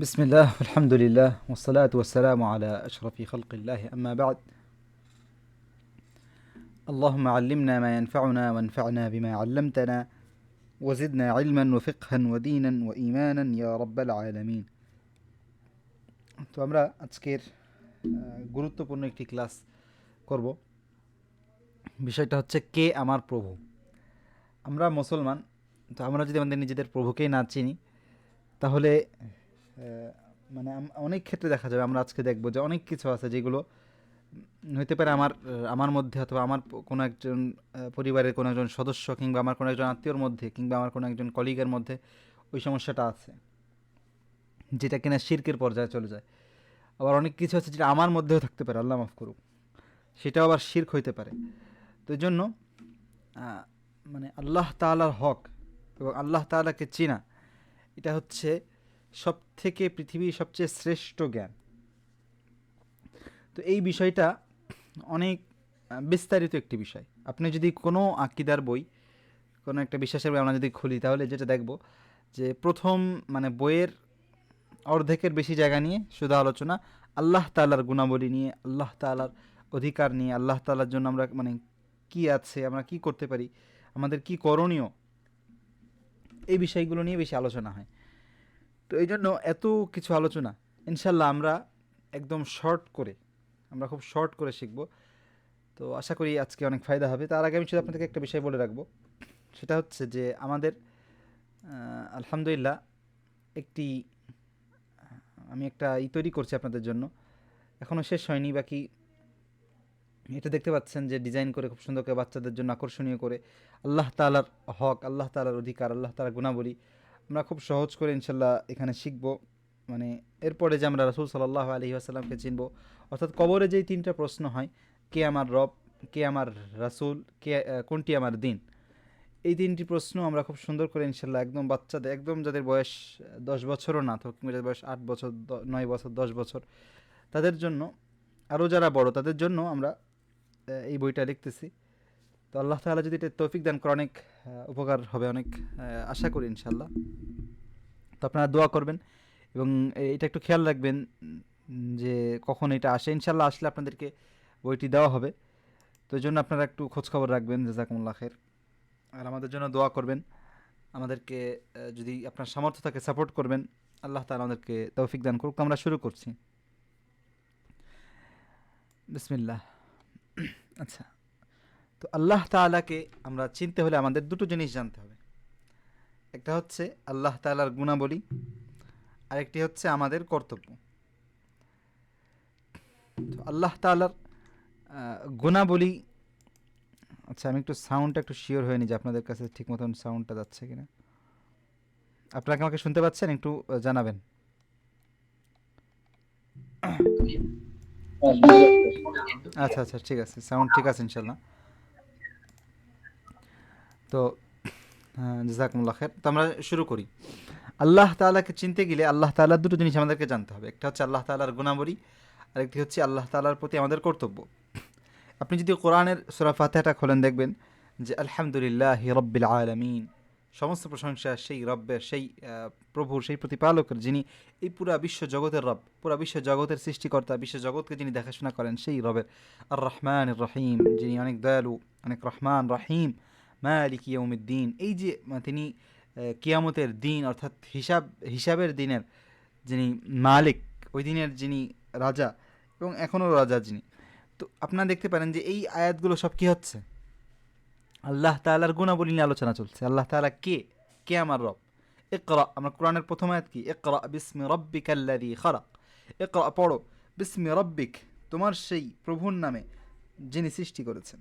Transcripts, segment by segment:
بسم الله والحمد لله والصلاة والسلام على أشرف خلق الله أما بعد اللهم علمنا ما ينفعنا وانفعنا بما علمتنا وزدنا علما وفقها ودينا وإيمانا يا رب العالمين তো আমরা আজকের গুরুত্বপূর্ণ একটি ক্লাস করব। বিষয়টা হচ্ছে কে আমার প্রভু। আমরা মুসলমান, তো আমরা যদি আমাদের নিজেদের প্রভুকেই না চিনি তাহলে মানে অনেক ক্ষেত্রে দেখা যাবে, আমরা আজকে দেখব যে অনেক কিছু আছে যেগুলো হইতে পারে আমার আমার মধ্যে, অথবা আমার কোনো একজন পরিবারের কোনো একজন সদস্য, কিংবা আমার কোনো একজন আত্মীয়র মধ্যে, কিংবা আমার কোনো একজন কলিগের মধ্যে ওই সমস্যাটা আছে, যেটা কিনা শিরকের পর্যায়ে চলে যায়। আবার অনেক কিছু আছে যেটা আমার মধ্যেও থাকতে পারে, আল্লাহ মাফ করুক, সেটাও আবার শিরক হইতে পারে। তো এই জন্য মানে আল্লাহ তাআলার হক এবং আল্লাহ তাআলাকে চেনা, এটা হচ্ছে সব থেকে পৃথিবীর সবচেয়ে শ্রেষ্ঠ জ্ঞান। তো এই বিষয়টা অনেক বিস্তারিত একটি বিষয়। আপনি যদি কোনো আকিদার বই, কোনো একটা বিশ্বাসের বই আমরা যদি খুলি, তাহলে যেটা দেখব যে প্রথম মানে বইয়ের অর্ধেকের বেশি জায়গা নিয়ে শুধু আলোচনা আল্লাহ তাআলার গুণাবলী নিয়ে, আল্লাহ তাআলার অধিকার নিয়ে, আল্লাহ তাআলার জন্য আমরা মানে কি আছে, আমরা কি করতে পারি, আমাদের কি করণীয়, এই বিষয়গুলো নিয়ে বেশি আলোচনা হয়। তো এই জন্য এত কিছু আলোচনা ইনশাল্লাহ আমরা একদম আমরা খুব শর্ট করে শিখব। তো আশা করি আজকে অনেক ফায়দা হবে। তার আগে আমি শুধু আপনাদেরকে একটা বিষয় বলে রাখবো, সেটা হচ্ছে যে আমাদের আলহামদুলিল্লাহ একটি আমি একটা তৈরি করছি আপনাদের জন্য, এখনও শেষ হয়নি, বাকি এটা দেখতে পাচ্ছেন যে ডিজাইন করে খুব সুন্দর করে বাচ্চাদের জন্য আকর্ষণীয় করে আল্লাহ তাআলার হক, আল্লাহ তাআলার অধিকার, আল্লাহ তাআলার গুণাবলী আমরা খুব সহজ করে ইনশাল্লাহ এখানে শিখব। মানে এরপরে যে আমরা রাসূল সাল্লাল্লাহু আলাইহি ওয়াসাল্লামকে চিনব, অর্থাৎ কবরে যেই তিনটা প্রশ্ন হয়, কে আমার রব, কে আমার রাসূল, কে কোনটি আমার দিন, এই তিনটি প্রশ্ন আমরা খুব সুন্দর করে ইনশাল্লাহ একদম বাচ্চাদের, একদম যাদের বয়স 10 বছরও না, তো কিংবা যাদের বয়স 8 বছর, 9 বছর, 10 বছর, তাদের জন্য, আরও যারা বড় তাদের জন্য আমরা এই বইটা লিখতেছি। তো আল্লাহ তাআলা যদি এটা তৌফিক দান করে অনেক উপকার হবে, অনেক আশা করি ইনশাল্লাহ। তো আপনারা দোয়া করবেন এবং এটা একটু খেয়াল রাখবেন যে কখন এটা আসে। ইনশাল্লাহ আসলে আপনাদেরকে বইটি দেওয়া হবে। তো এই জন্য আপনারা একটু খোঁজখবর রাখবেন, জাযাকুমুল্লাহ খাইর। আর আমাদের জন্য দোয়া করবেন, আমাদেরকে যদি আপনার সামর্থ্য থাকে সাপোর্ট করবেন। আল্লাহ তাআলা আমাদেরকে তৌফিক দান করুক। আমরা শুরু করছি। বিসমিল্লাহ। আচ্ছা, তো আল্লাহ তাআলাকে আমরা চিনতে হলে আমাদের দুটো জিনিস জানতে হবে। একটা হচ্ছে আল্লাহ তাআলার গুণাবলী, আরেকটি হচ্ছে আমাদের কর্তব্য। তো আল্লাহ তাআলার গুণাবলী, আচ্ছা আমি একটু সাউন্ডটা একটু শিওর হয়ে নিই যে আপনাদের কাছে ঠিক মতন সাউন্ডটা যাচ্ছে কিনা। আপনারা কি আমাকে শুনতে পাচ্ছেন? একটু জানাবেন। আচ্ছা আচ্ছা, ঠিক আছে, সাউন্ড ঠিক আছে ইনশাল্লাহ। তো জাযাকুমুল্লাহ খাইর। তো আমরা শুরু করি। আল্লাহ তাআলাকে চিনতে গেলে আল্লাহ তাআলার দুটো জিনিস আমাদেরকে জানতে হবে। একটা হচ্ছে আল্লাহ তাআলার গুণাবলী, আরেকটি হচ্ছে আল্লাহ তাআলার প্রতি আমাদের কর্তব্য। আপনি যদি কোরআনের সূরা ফাতিহাটা খোলেন, দেখবেন যে আলহামদুলিল্লাহি রাব্বিল আলামিন, সমস্ত প্রশংসা সেই রব্বের, সেই প্রভুর, সেই প্রতিপালকের, যিনি এই পুরা বিশ্ব জগতের রব, পুরা বিশ্ব জগতের সৃষ্টিকর্তা, বিশ্ব জগৎকে যিনি দেখাশোনা করেন, সেই রবের। আর রহমান রহিম, যিনি অনেক দয়ালু, অনেক রহমান রহিম। মালিক ইয়াউমিদ্দিন, এই যে তিনি কিয়ামতের দিন, অর্থাৎ হিসাবের দিনের যিনি মালিক, ওই দিনের যিনি রাজা এবং এখনও রাজা যিনি। তো আপনারা দেখতে পারেন যে এই আয়াতগুলো সব কি হচ্ছে, আল্লাহ তাআলার গুণাবলী নিয়ে আলোচনা চলছে। আল্লাহ তাআলা কে, কে আমার রব। ইকরা, আমরা কোরআনের প্রথম আয়াত কি, ইকরা বিসমি রাব্বিকাল্লাযী খালাক। ইকরা পড়ো, বিসমি রাব্বিক, তোমার সেই প্রভুর নামে যিনি সৃষ্টি করেছেন।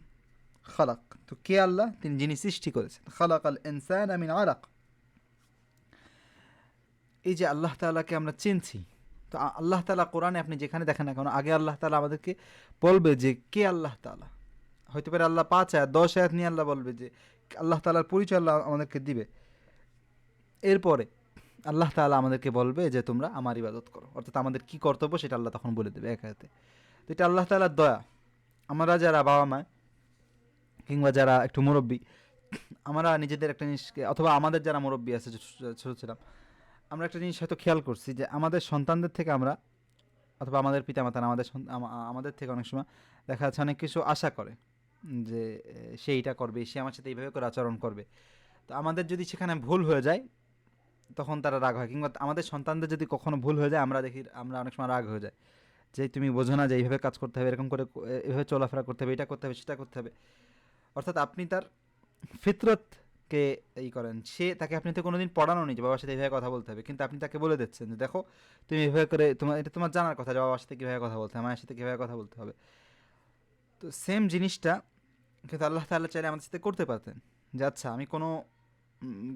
খালাক, তো কে আল্লাহ, তিনি যিনি সৃষ্টি করেছেন। খালাকাল ইনসানা মিন আলাক, এই যে আল্লাহ তাআলাকে আমরা চিনছি। তো আল্লাহ তাআলা কোরআনে আপনি যেখানে দেখেন না কেন, আগে আল্লাহ তাআলা আমাদেরকে বলবে যে কে আল্লাহ তাআলা। হয়তো পারে আল্লাহ 5 আয়াত 10 আয়াত নিয়ে আল্লাহ বলবে যে আল্লাহ তাআলার পরিচয় আল্লাহ আমাদেরকে দিবে। এরপরে আল্লাহ তাআলা আমাদেরকে বলবে যে তোমরা আমার ইবাদত করো, অর্থাৎ আমাদের কি কর্তব্য সেটা আল্লাহ তখন বলে দেবে এক আয়াতে। তো এটা আল্লাহ তাআলার দয়া। আমরা যারা বাবা মা কিংবা যারা একটু মুরব্বী, আমরা নিজেদের একটা জিনিসকে, অথবা আমাদের যারা মুরব্বী আছে, ছোট ছিলাম, আমরা একটা জিনিস হয়তো খেয়াল করছি যে আমাদের সন্তানদের থেকে আমরা, অথবা আমাদের পিতামাতারা আমাদের থেকে অনেক সময় দেখা যাচ্ছে অনেক কিছু আশা করে যে সে এইটা করবে, সে আমার সাথে এইভাবে করে আচরণ করবে। তো আমাদের যদি সেখানে ভুল হয়ে যায় তখন তারা রাগ হয়, কিংবা আমাদের সন্তানদের যদি কখনো ভুল হয়ে যায় আমরা অনেক সময় রাগ হয়ে যায় যে তুমি বোঝো না যে এইভাবে কাজ করতে হবে, এরকম করে এভাবে চলাফেরা করতে হবে, এটা করতে হবে, সেটা করতে হবে। অর্থাৎ আপনি তার ফিতরতকে করেন, তাকে আপনি তো কোনোদিন পড়ানো নি যে বাবার সাথে এইভাবে কথা বলতে হবে, কিন্তু আপনি তাকে বলে দিচ্ছেন যে দেখো তুমি এভাবে করে, এটা তোমার জানার কথা যে বাবার সাথে কীভাবে কথা বলতে হবে, মায়ের সাথে কীভাবে কথা বলতে হবে। তো সেম জিনিসটা কিন্তু আল্লাহ তাআলা চাইলে আমাদের সাথে করতে পারতেন যে আচ্ছা আমি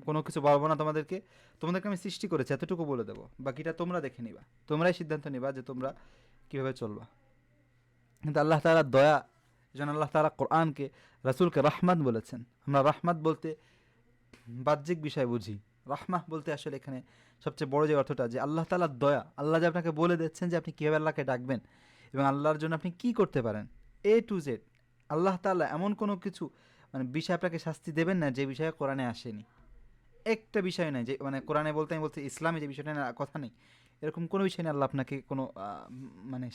কোনো কিছু বলবো না তোমাদেরকে আমি সৃষ্টি করেছি এতটুকু বলে দেবো, বাকিটা তোমরা দেখে নিবা, তোমরাই সিদ্ধান্ত নিবা যে তোমরা কীভাবে চলবা। কিন্তু আল্লাহ তাআলার দয়া, যেন আল্লাহ তাআলা কোরআনকে, রাসূলকে রাহমাত বলেছেন। আমরা রাহমাত বলতে বাহ্যিক বিষয় বুঝি, রাহমাহ বলতে আসলে এখানে সবচেয়ে বড় যে অর্থটা, যে আল্লাহ তাআলার দয়া, আল্লাহ যে আপনাকে বলে দিচ্ছেন যে আপনি কীভাবে আল্লাহকে ডাকবেন এবং আল্লাহর জন্য আপনি কী করতে পারেন, এ টু জেড। আল্লাহ তাআলা এমন কোনো কিছু বিষয় আপনাকে শাস্তি দেবেন না যে বিষয়ে কোরআনে আসেনি। একটা বিষয় নাই যে কোরআনে বলতে আমি বলছি ইসলামে যে বিষয়টা কথা নেই, এরকম কোনো বিষয় নেই আল্লাহ আপনাকে কোনো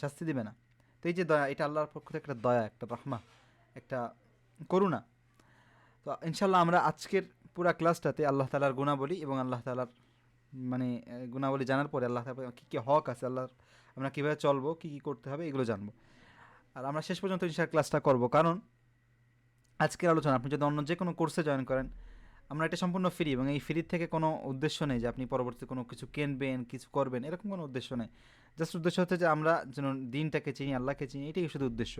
শাস্তি দেবে না। তো এই যে দয়া, এটা আল্লাহর পক্ষ থেকে একটা দয়া, একটা রহমা, একটা করুণা। তো ইনশাল্লাহ আমরা আজকের পুরা ক্লাসটাতে আল্লাহ তাআলার গুণাবলী এবং আল্লাহ তাআলার গুণাবলী জানার পরে আল্লাহ তাআলার কী কী হক আছে, আল্লাহর আমরা কীভাবে চলবো, কী কী করতে হবে, এগুলো জানবো। আর আমরা শেষ পর্যন্ত ইনশাল্লাহ ক্লাসটা করব, কারণ আজকের আলোচনা আপনি যদি অন্য যে কোনো কোর্সে জয়েন করেন, আমরা এটা সম্পূর্ণ ফ্রি, এবং এই ফ্রির থেকে কোনো উদ্দেশ্য নেই যে আপনি পরবর্তীতে কোনো কিছু কিনবেন, কিছু করবেন, এরকম কোনো উদ্দেশ্য নেই। জাস্ট উদ্দেশ্য হচ্ছে যে আমরা যেন দিনটাকে চিনি, আল্লাহকে চিনি, এটাই শুধু উদ্দেশ্য,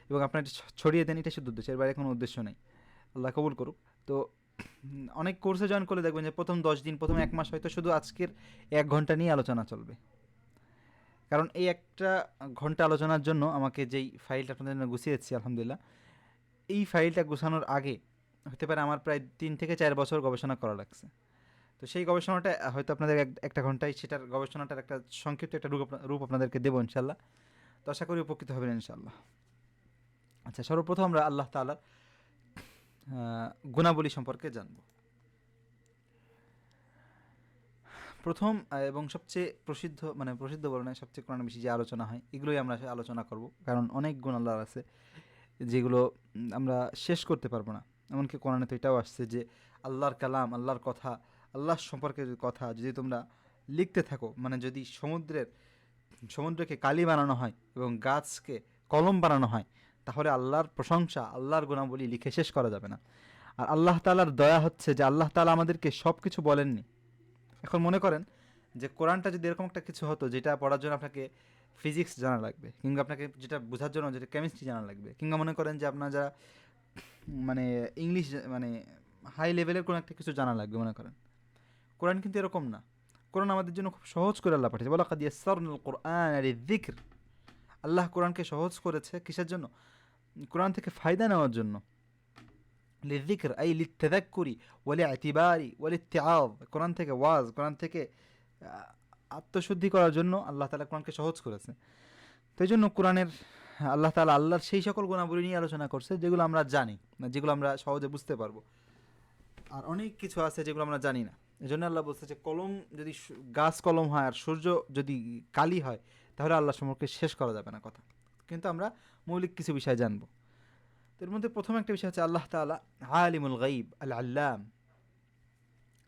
এবং আপনার ছড়িয়ে দেন, এটাই শুধু উদ্দেশ্য, এর বাইরে কোনো উদ্দেশ্য নেই। আল্লাহ কবুল করুক। তো অনেক কোর্সে জয়েন করলে দেখবেন যে প্রথম 10 দিন, প্রথম 1 মাস হয়তো শুধু আজকের 1 ঘন্টা নিয়ে আলোচনা চলবে, কারণ এই একটা ঘন্টা আলোচনার জন্য আমাকে যেই ফাইলটা আপনাদের জন্য গুছিয়েছি আলহামদুলিল্লাহ, এই ফাইলটা গুছানোর আগে হতে পারে আমার প্রায় 3 থেকে 4 বছর গবেষণা করা লাগছে। তো সেই গবেষণাটা হয়তো আপনাদের একটা ঘন্টায় সেটার গবেষণাটার একটা সংক্ষিপ্ত একটা রূপ আপনাদেরকে দেবো ইনশাল্লাহ। তো আশা করি উপকৃত হবেন ইনশাল্লাহ। আচ্ছা, সর্বপ্রথম আমরা আল্লাহ তাআলার গুণাবলী সম্পর্কে জানব। প্রথম এবং সবচেয়ে প্রসিদ্ধ বলে নয়, সবচেয়ে কোরআনে বেশি যে আলোচনা হয়, এগুলোই আমরা আলোচনা করব, কারণ অনেক গুণ আল্লাহর আছে যেগুলো আমরা শেষ করতে পারবো না। এমনকি কোরআনে তো এটাও আসছে যে আল্লাহর কালাম, আল্লাহর কথা, আল্লাহ সম্পর্কে কথা যদি তোমরা লিখতে থাকো, যদি সমুদ্রকে কালি বানানো হয় এবং গাছকে কলম বানানো হয়, তাহলে আল্লাহর প্রশংসা, আল্লাহর গুণাবলী লিখে শেষ করা যাবে না। আর আল্লাহ তাআলার দয়া হচ্ছে যে আল্লাহ তাআলা আমাদেরকে সব কিছু বলেননি। এখন মনে করেন যে কোরআনটা যদি এরকম একটা কিছু হতো যেটা পড়ার জন্য আপনাকে ফিজিক্স জানা লাগবে, কিংবা আপনাকে যেটা বোঝার জন্য যেটা কেমিস্ট্রি জানা লাগবে, কিংবা মনে করেন যে আপনার যারা ইংলিশ হাই লেভেলের কোনো একটা কিছু জানা লাগবে মনে করেন। কোরআন কিন্তু এরকম না। কোরআন আমাদের জন্য খুব সহজ করে আল্লাহ পাঠিয়েছে, ওয়ালাকাদ ইয়াসসারনাল কুরআনা লিযিকর। আল্লাহ কোরআনকে সহজ করেছে কিসের জন্য? কোরআন থেকে ফায়দা নেওয়ার জন্য। লিযিকর আই লিত্তাযাক্কুরি ওয়া লিইতিবারি ওয়া লিইত্তিআয। কোরআন থেকে ওয়াজ, কোরআন থেকে আত্মশুদ্ধি করার জন্য আল্লাহ তাআলা কোরআনকে সহজ করেছে। তো এই জন্য কোরআনের আল্লাহ তাআলা আল্লাহর সেই সকল গুণাবলী নিয়ে আলোচনা করছে যেগুলো আমরা জানি না, যেগুলো আমরা সহজে বুঝতে পারবো। আর অনেক কিছু আছে যেগুলো আমরা জানি না। এই জন্য আল্লাহ বলছে যে কলম যদি গাছ কলম হয় আর সূর্য যদি কালি হয়, তাহলে আল্লাহ সম্পর্কে শেষ করা যাবে না কথা। কিন্তু আমরা মৌলিক কিছু বিষয় জানবো। তো এর মধ্যে প্রথম একটা বিষয় হচ্ছে আল্লাহ তাআলা আলিমুল গাইব আল আল্লাম,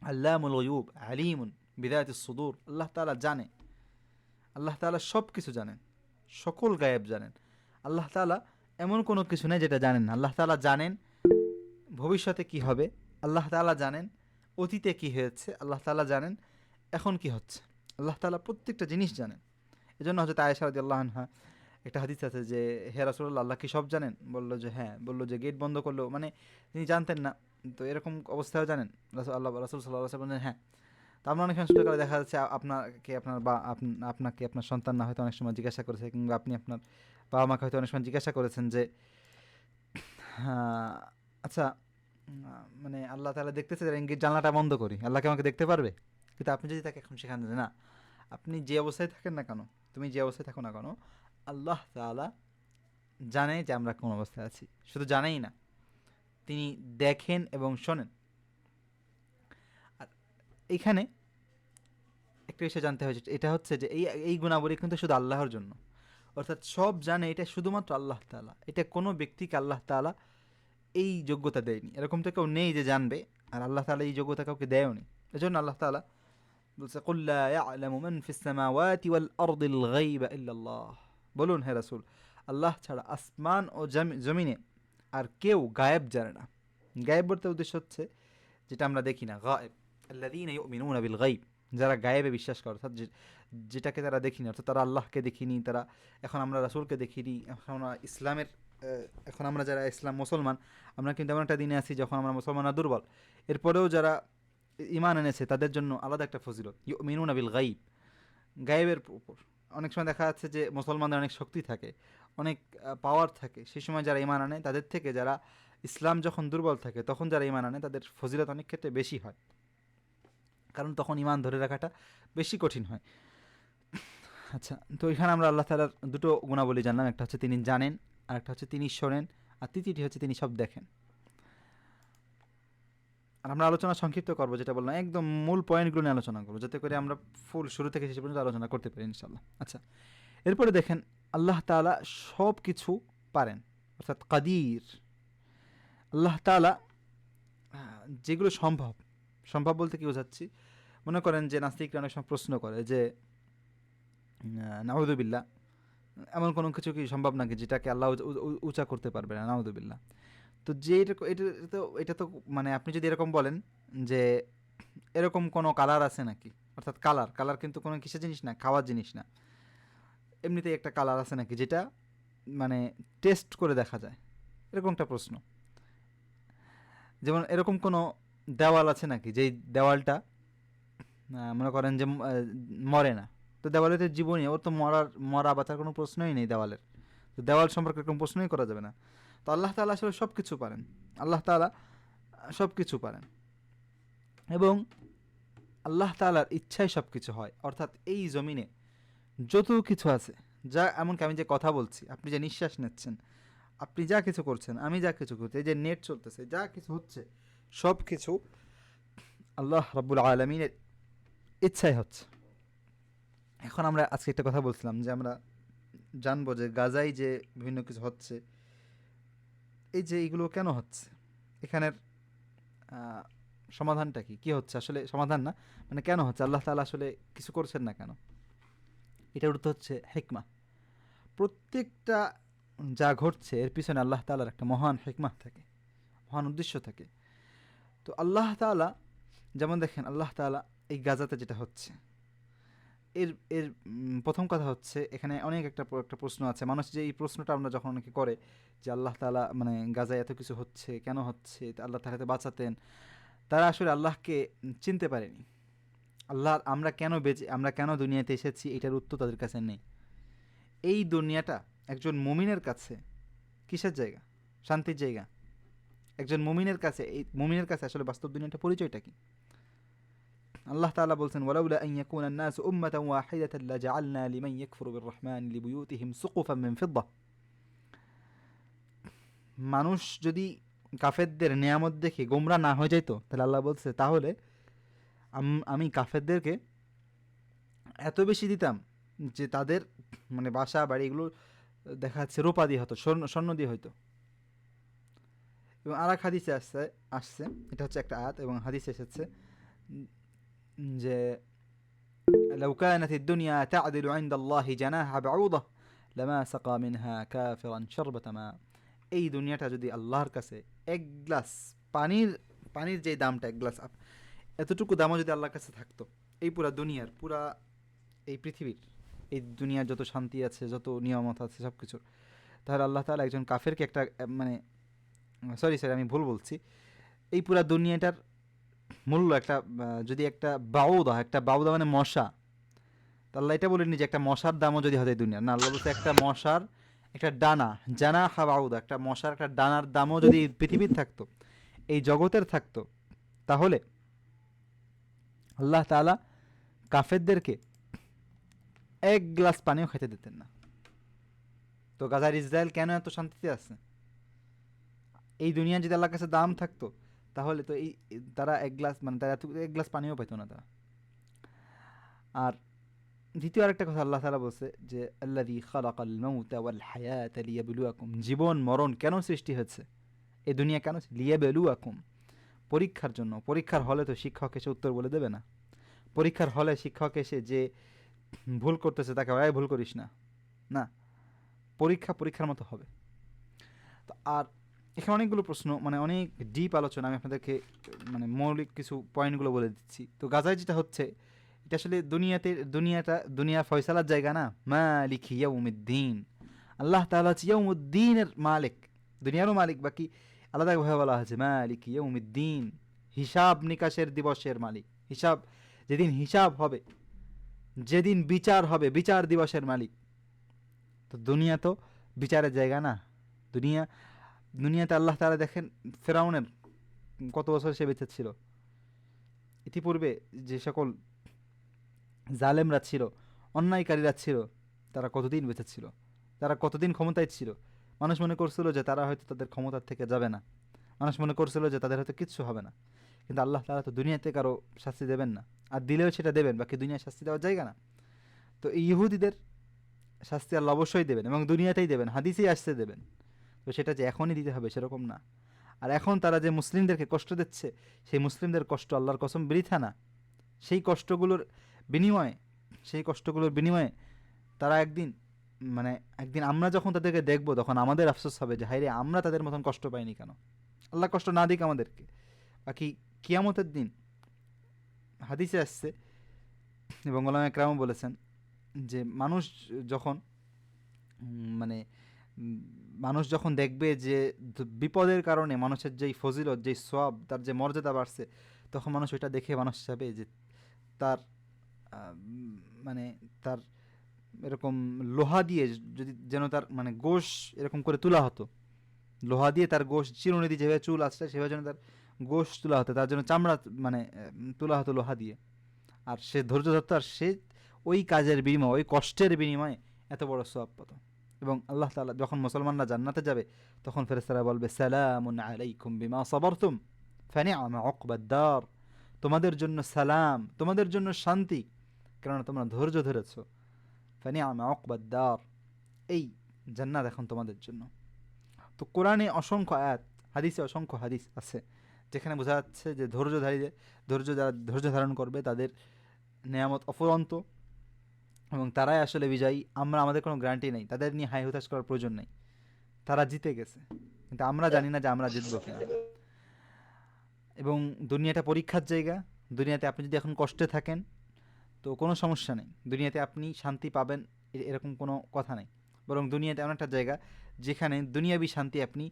আল্লামুল গায়ুব আলিমুন বিদায়াতিস সুদূর। আল্লাহ তাআলা জানে, আল্লাহ তাআলা সব কিছু জানেন, সকল গায়েব জানেন। আল্লাহ তাআলা এমন কোনো কিছু নেই যেটা জানেন না। আল্লাহ তাআলা জানেন ভবিষ্যতে কি হবে, আল্লাহ তাআলা জানেন অতীতে কি হয়েছে, আল্লাহ তাআলা জানেন এখন কি হচ্ছে। আল্লাহ তাআলা প্রত্যেকটা জিনিস জানেন। এজন্য হযরত আয়েশা রাদিয়াল্লাহু আনহা একটা হাদিস আছে যে হে রাসূলুল্লাহ, আল্লাহ কি সব জানেন? বলল যে হ্যাঁ। বলল যে গেট বন্ধ করলেও তিনি জানতেন না, তো এরকম অবস্থায় জানেন? রাসূল সাল্লাল্লাহু আলাইহি ওয়াসাল্লাম বললেন হ্যাঁ। তো আমরা অনেক সময় করে দেখা যাচ্ছে আপনাকে আপনার সন্তান না হয়তো অনেক সময় জিজ্ঞাসা করেছে, কিংবা আপনি আপনার বাবা মাকে হয়তো অনেক সময় জিজ্ঞাসা করেছেন যে আচ্ছা আল্লাহ তাআলা দেখতেছে, জানলাটা বন্ধ করি, আল্লাহ কি আমাকে দেখতে পারবে? কিন্তু আপনি যদি তাকে এখন শেখান যে না, আপনি যে অবস্থায় থাকেন না কেন, তুমি যে অবস্থায় থাকো না কেন, আল্লাহ তাআলা জানে যে আমরা কোন অবস্থায় আছি। শুধু জানেই না, তিনি দেখেন এবং শোনেন। আর এইখানে একটা বিষয় জানতে হয়, এটা হচ্ছে যে এই গুণাবলী কিন্তু শুধু আল্লাহর জন্য, অর্থাৎ সব জানে এটা শুধুমাত্র আল্লাহ তাআলা, এটা কোনো ব্যক্তিকে আল্লাহ তাআলা এই যোগ্যতা দেয়নি, এরকম তো কেউ নেই যে জানবে, আর আল্লাহ তাআলা এই যোগ্যতা কাউকে দেয়ওনি। এজন্য আল্লাহ তাআলা বলছে কুল লা ইয়ালামু মান ফিস সামাওয়াতি ওয়াল আরদিল গায়বা ইল্লাল্লাহ, বলুন হে রাসূল, আল্লাহ ছাড়া আসমান ও জমিনে আর কেউ গায়েব জানে না। গায়েব বলতে উদ্দেশ্য হচ্ছে যেটা আমরা দেখি না, গায়েব আল্লাযীনা ইউমিনুনা বিল গায়ব, যারা গায়েবে বিশ্বাস করে, অর্থাৎ যেটাকে তারা দেখিনি, অর্থাৎ তারা আল্লাহকে দেখিনি, তারা এখন আমরা রাসূলকে দেখিনি, এখন আমরা ইসলামের এখন আমরা যারা ইসলাম মুসলমান, আমরা কিন্তু এমন একটা দিনে আছি যখন আমরা মুসলমানরা দুর্বল, এরপরেও যারা ইমান এনেছে তাদের জন্য আলাদা একটা ফজিলত, ইউমিনুনা বিল গায়ব, গায়েবের উপর। অনেক সময় দেখা যাচ্ছে যে মুসলমানদের অনেক শক্তি থাকে, অনেক পাওয়ার থাকে, সেই সময় যারা ইমান আনে তাদের থেকে যারা ইসলাম যখন দুর্বল থাকে তখন যারা ইমান আনে তাদের ফজিলত অনেক ক্ষেত্রে বেশি হয়, কারণ তখন ইমান ধরে রাখাটা বেশি কঠিন হয়। আচ্ছা, তো এখানে আমরা আল্লাহ তাআলার দুটো গুণাবলী জানলাম, একটা হচ্ছে তিনি জানেন, আর একটা হচ্ছে তিনি শোনেন, আর তৃতীয়টি হচ্ছে তিনি সব দেখেন। আর আমরা আলোচনা সংক্ষিপ্ত করবো, যেটা বললাম একদম মূল পয়েন্টগুলো নিয়ে আলোচনা করবো, যাতে করে আমরা ফুল শুরু থেকে শেষ পর্যন্ত আলোচনা করতে পারি ইনশাল্লাহ। আচ্ছা, এরপরে দেখেন আল্লাহ তাআলা সব কিছু পারেন, অর্থাৎ কাদির। আল্লাহ তাআলা যেগুলো সম্ভব, সম্ভব বলতে কি বোঝাচ্ছি, মনে করেন যে নাস্তিকরা অনেক সময় প্রশ্ন করে যে নাউযুবিল্লাহ, এমন কোনো কিছু কি সম্ভব নাকি যেটাকে আল্লাহ উঁচা করতে পারবে না, নাউযুবিল্লাহ। তো যে এটা তো মানে আপনি যদি এরকম বলেন যে এরকম কোনো কালার আছে নাকি, অর্থাৎ কালার, কালার কিন্তু কোনো কিসের জিনিস না, খাওয়ার জিনিস না, এমনিতেই একটা কালার আছে নাকি যেটা মানে টেস্ট করে দেখা যায়, এরকম একটা প্রশ্ন। যেমন এরকম কোনো দেওয়াল আছে নাকি যেই দেওয়ালটা মনে করেন যে মরে না, তো দেওয়ালের তো জীবনই, ওর তো মরা বাঁচার কোনো প্রশ্নই নেই দেওয়ালের, তো দেওয়াল সম্পর্কে এরকম প্রশ্নই করা যাবে না। তো আল্লাহ তাআলা আসলে সব কিছু পারেন, আল্লাহ তাআলা সব কিছু পারেন, এবং আল্লাহ তাআলার ইচ্ছায় সব কিছু হয়। অর্থাৎ এই জমিনে যত কিছু আছে, যা এমনকি আমি যে কথা বলছি, আপনি যে নিঃশ্বাস নিচ্ছেন, আপনি যা কিছু করছেন, আমি যা কিছু করছি, এই যে নেট চলতেছে, যা কিছু হচ্ছে, সব কিছু আল্লাহ রাব্বুল আলামিনের ইচ্ছায় হচ্ছে। এখন আমরা আজকে একটা কথা বলছিলাম যে আমরা জানবো যে গাজায় যে বিভিন্ন কিছু হচ্ছে, এই যে এইগুলো কেন হচ্ছে, এখানের সমাধানটা কি, কি হচ্ছে আসলে, সমাধান না মানে কেন হচ্ছে, আল্লাহ তাআলা আসলে কিছু করছেন না কেন, এটার উত্তর হচ্ছে হিকমা। প্রত্যেকটা যা ঘটছে এর পিছনে আল্লাহ তাআলার একটা মহান হিকমা থাকে, মহান উদ্দেশ্য থাকে। তো আল্লাহ তাআলা, যেমন দেখেন আল্লাহ তাআলা এই গাজাতে যেটা হচ্ছে, এর এর প্রথম কথা হচ্ছে এখানে অনেক একটা প্রশ্ন আছে, মানুষ যে এই প্রশ্নটা আমরা যখন অনেকে করে যে আল্লাহ তাআলা মানে গাজায় এত কিছু হচ্ছে কেন হচ্ছে, আল্লাহ তাআলা বাঁচাতেন, তারা আসলে আল্লাহকে চিনতে পারেনি। আল্লাহ আমরা কেন দুনিয়াতে এসেছি এটার উত্তর তাদের কাছে নেই। এই দুনিয়াটা একজন মুমিনের কাছে কিসের জায়গা, শান্তির জায়গা। একজন মুমিনের কাছে, এই মুমিনের কাছে আসলে বাস্তব দুনিয়াটা পরিচয়টা কি। আল্লাহ তাআলা বলছেন ওয়ালাউলা আন ইয়াকুনা আন-নাসু উম্মাতান ওয়াহিদাতান লাজাআলনা লিমান ইয়াকফুরু বির-রাহমানি লিবুয়ুতিহিম সুকুফান মিন ফিদ্দা। মানুষ যদি কাফেরদের নিয়ামত দেখে গোমরা না হয়ে যাইতো, তাহলে আল্লাহ বলছে তাহলে আমি কাফেরদেরকে এত বেশি দিতাম যে তাদের মানে বাসা বাড়ি এগুলো দেখা যাচ্ছে রূপা দিয়ে হতো, স্বর্ণ দিয়ে হইতো। এবং আর এক হাদিসে আসছে, এটা হচ্ছে একটা আয়াত, এবং হাদিসে এসেছে যে لو كانت الدنيا تعدل عند الله جناح بعوضة لما سقى منها كافرا شربة ماء। এই দুনিয়াটা যদি আল্লাহর কাছে এক গ্লাস পানির পানির যে দামটা, এক গ্লাস এতটুকু দামও যদি আল্লাহর কাছে থাকতো, এই পুরা দুনিয়ার, পুরা এই পৃথিবীর, এই দুনিয়ার যত শান্তি আছে, যত নিয়ামত আছে সব কিছুর, তাহলে আল্লাহ তাআলা একজন কাফেরকে একটা মানে সরি আমি ভুল বলছি, এই পুরা দুনিয়াটার মূল্য একটা যদি একটা বাউদা মানে মশা, তা আল্লাহ এটা বলেনি যে একটা মশার দামও যদি হয় দুনিয়া, না, আল্লাহ বলছে একটা মশার একটা ডানা, জানা বাউদা, একটা মশার একটা ডানার দামও যদি পৃথিবীর থাকতো, এই জগতের থাকতো, তাহলে আল্লাহ তাআলা কাফেরদেরকে এক গ্লাস পানিও খেতে দিতেন না। তো গাজার ইসরায়েল কেন এত শান্তিতে আছে, এই দুনিয়া যদি আল্লাহর কাছে দাম থাকতো তাহলে তো এই তারা এক গ্লাস মানে তারা এক গ্লাস পানিও পেত না তারা। আর দ্বিতীয় আরেকটা কথা আল্লাহ তাআলা বলছে যে আল্লাযী খালাকাল মাউতা ওয়াল হায়াতা লিয়াবলুয়াকুম, জীবন মরণ কেন সৃষ্টি হয়েছে, এই দুনিয়া কেন, লিয়াবলুয়াকুম, পরীক্ষার জন্য। পরীক্ষার হলে তো শিক্ষক এসে উত্তর বলে দেবে না। পরীক্ষার হলে শিক্ষক এসে যে ভুল করতেছে তাকে ওই ভুল করিস না, না, পরীক্ষা পরীক্ষার মতো হবে। তো আর এখানে অনেকগুলো প্রশ্ন, মানে অনেক ডিপ আলোচনা, আমি আপনাদেরকে মানে মৌলিক কিছু পয়েন্টগুলো বলে দিচ্ছি। তো গাজায় যেটা হচ্ছে, এটা আসলে দুনিয়া ফয়সালার জায়গা না। মালিক ইয়াউমিদ্দিন, আল্লাহ তাআলা হচ্ছে ইয়াউমুদ্দিনের মালিক, দুনিয়ারও মালিক, বাকি আলাদাভাবে বলা হয়েছে মালিক ইয়াউমিদ্দিন, হিসাব নিকাশের দিবসের মালিক। হিসাব, যেদিন হিসাব হবে, যেদিন বিচার হবে, বিচার দিবসের মালিক। তো দুনিয়া তো বিচারের জায়গা না। দুনিয়া দুনিয়াতে আল্লাহ তাআলা দেখেন ফেরাউনের কত বছর সে বেঁচে ছিল, ইতিপূর্বে যে সকল জালেমরা ছিল, অন্যায়কারীরা ছিল, তারা কতদিন বেঁচে ছিল, তারা কতদিন ক্ষমতায় ছিল। মানুষ মনে করছিল যে তারা হয়তো তাদের ক্ষমতার থেকে যাবে না, মানুষ মনে করছিল যে তাদের হয়তো কিচ্ছু হবে না, কিন্তু আল্লাহ তাআলা তো দুনিয়াতে কারো শাস্তি দেবেন না, আর দিলেও সেটা দেবেন, বাকি দুনিয়ায় শাস্তি দেওয়ার জায়গা না। তো এই ইহুদিদের শাস্তি আল্লাহ অবশ্যই দেবেন এবং দুনিয়াতেই দেবেন, হাদিসেই আসতে দেবেন। তো সেটা যে এখনই দিতে হবে সেরকম না। আর এখন তারা যে মুসলিমদেরকে কষ্ট দিচ্ছে, সেই মুসলিমদের কষ্ট আল্লাহর কসম বৃথা না। সেই কষ্টগুলোর বিনিময়ে, সেই কষ্টগুলোর বিনিময়ে তারা একদিন, মানে একদিন আমরা যখন তাদেরকে দেখব, তখন আমাদের আফসোস হবে যে হায়রে আমরা তাদের মতন কষ্ট পাইনি কেন, আল্লাহ কষ্ট না দিক আমাদেরকে। বাকি কিয়ামতের দিন হাদিসে আসছে এবং ওলামা একরামও বলেছেন যে মানুষ যখন মানে মানুষ যখন দেখবে যে বিপদের কারণে মানুষের যেই ফজিলত, যেই সওয়াব, তার যে মর্যাদা বাড়ছে, তখন মানুষ ওইটা দেখে মানুষ চাবে যে তার মানে তার এরকম লোহা দিয়ে যদি যেন তার মানে গোশ এরকম করে তোলা হতো, লোহা দিয়ে তার গোশ চিরুনি যেভাবে চুল আসছে সেভাবে যেন তার গোশ তোলা হতো, তার জন্য চামড়া মানে তোলা হতো লোহা দিয়ে। আর সে ধৈর্য ধরতো, আর সে ওই কাজের বিনিময়ে, ওই কষ্টের বিনিময়ে এত বড় সওয়াব পেত। এবং আল্লাহ তাআলা যখন মুসলমানরা জান্নাতে যাবে, তখন ফেরেশতারা বলবে সালামুন আলাইকুম বিমা সাবারতুম ফানিআমা উকবাদ-দার, তোমাদের জন্য সালাম, তোমাদের জন্য শান্তি, কেননা তোমরা ধৈর্য ধরেছো। ফানিআমা উকবাদ-দার, এই জান্নাত এখন তোমাদের জন্য। তো কোরআনে অসংখ্য আয়াত, হাদিসে অসংখ্য হাদিস আছে যেখানে বোঝা যাচ্ছে যে যারা ধৈর্য ধারণ করবে তাদের নেয়ামত অফুরন্ত এবং তারাই আসলে বিজয়ী। আমরা আমাদের কোনো গ্যারান্টি নেই, তাদের নিয়ে হাই হুতাশ করার প্রয়োজন নেই, তারা জিতে গেছে, কিন্তু আমরা জানি না যে আমরা জিতবো কিনা। এবং দুনিয়াটা পরীক্ষার জায়গা। দুনিয়াতে আপনি যদি এখন কষ্টে থাকেন তো কোনো সমস্যা নেই, দুনিয়াতে আপনি শান্তি পাবেন এরকম কোনো কথা নেই। বরং দুনিয়াতে এমন একটা জায়গা যেখানে দুনিয়াবি শান্তি আপনি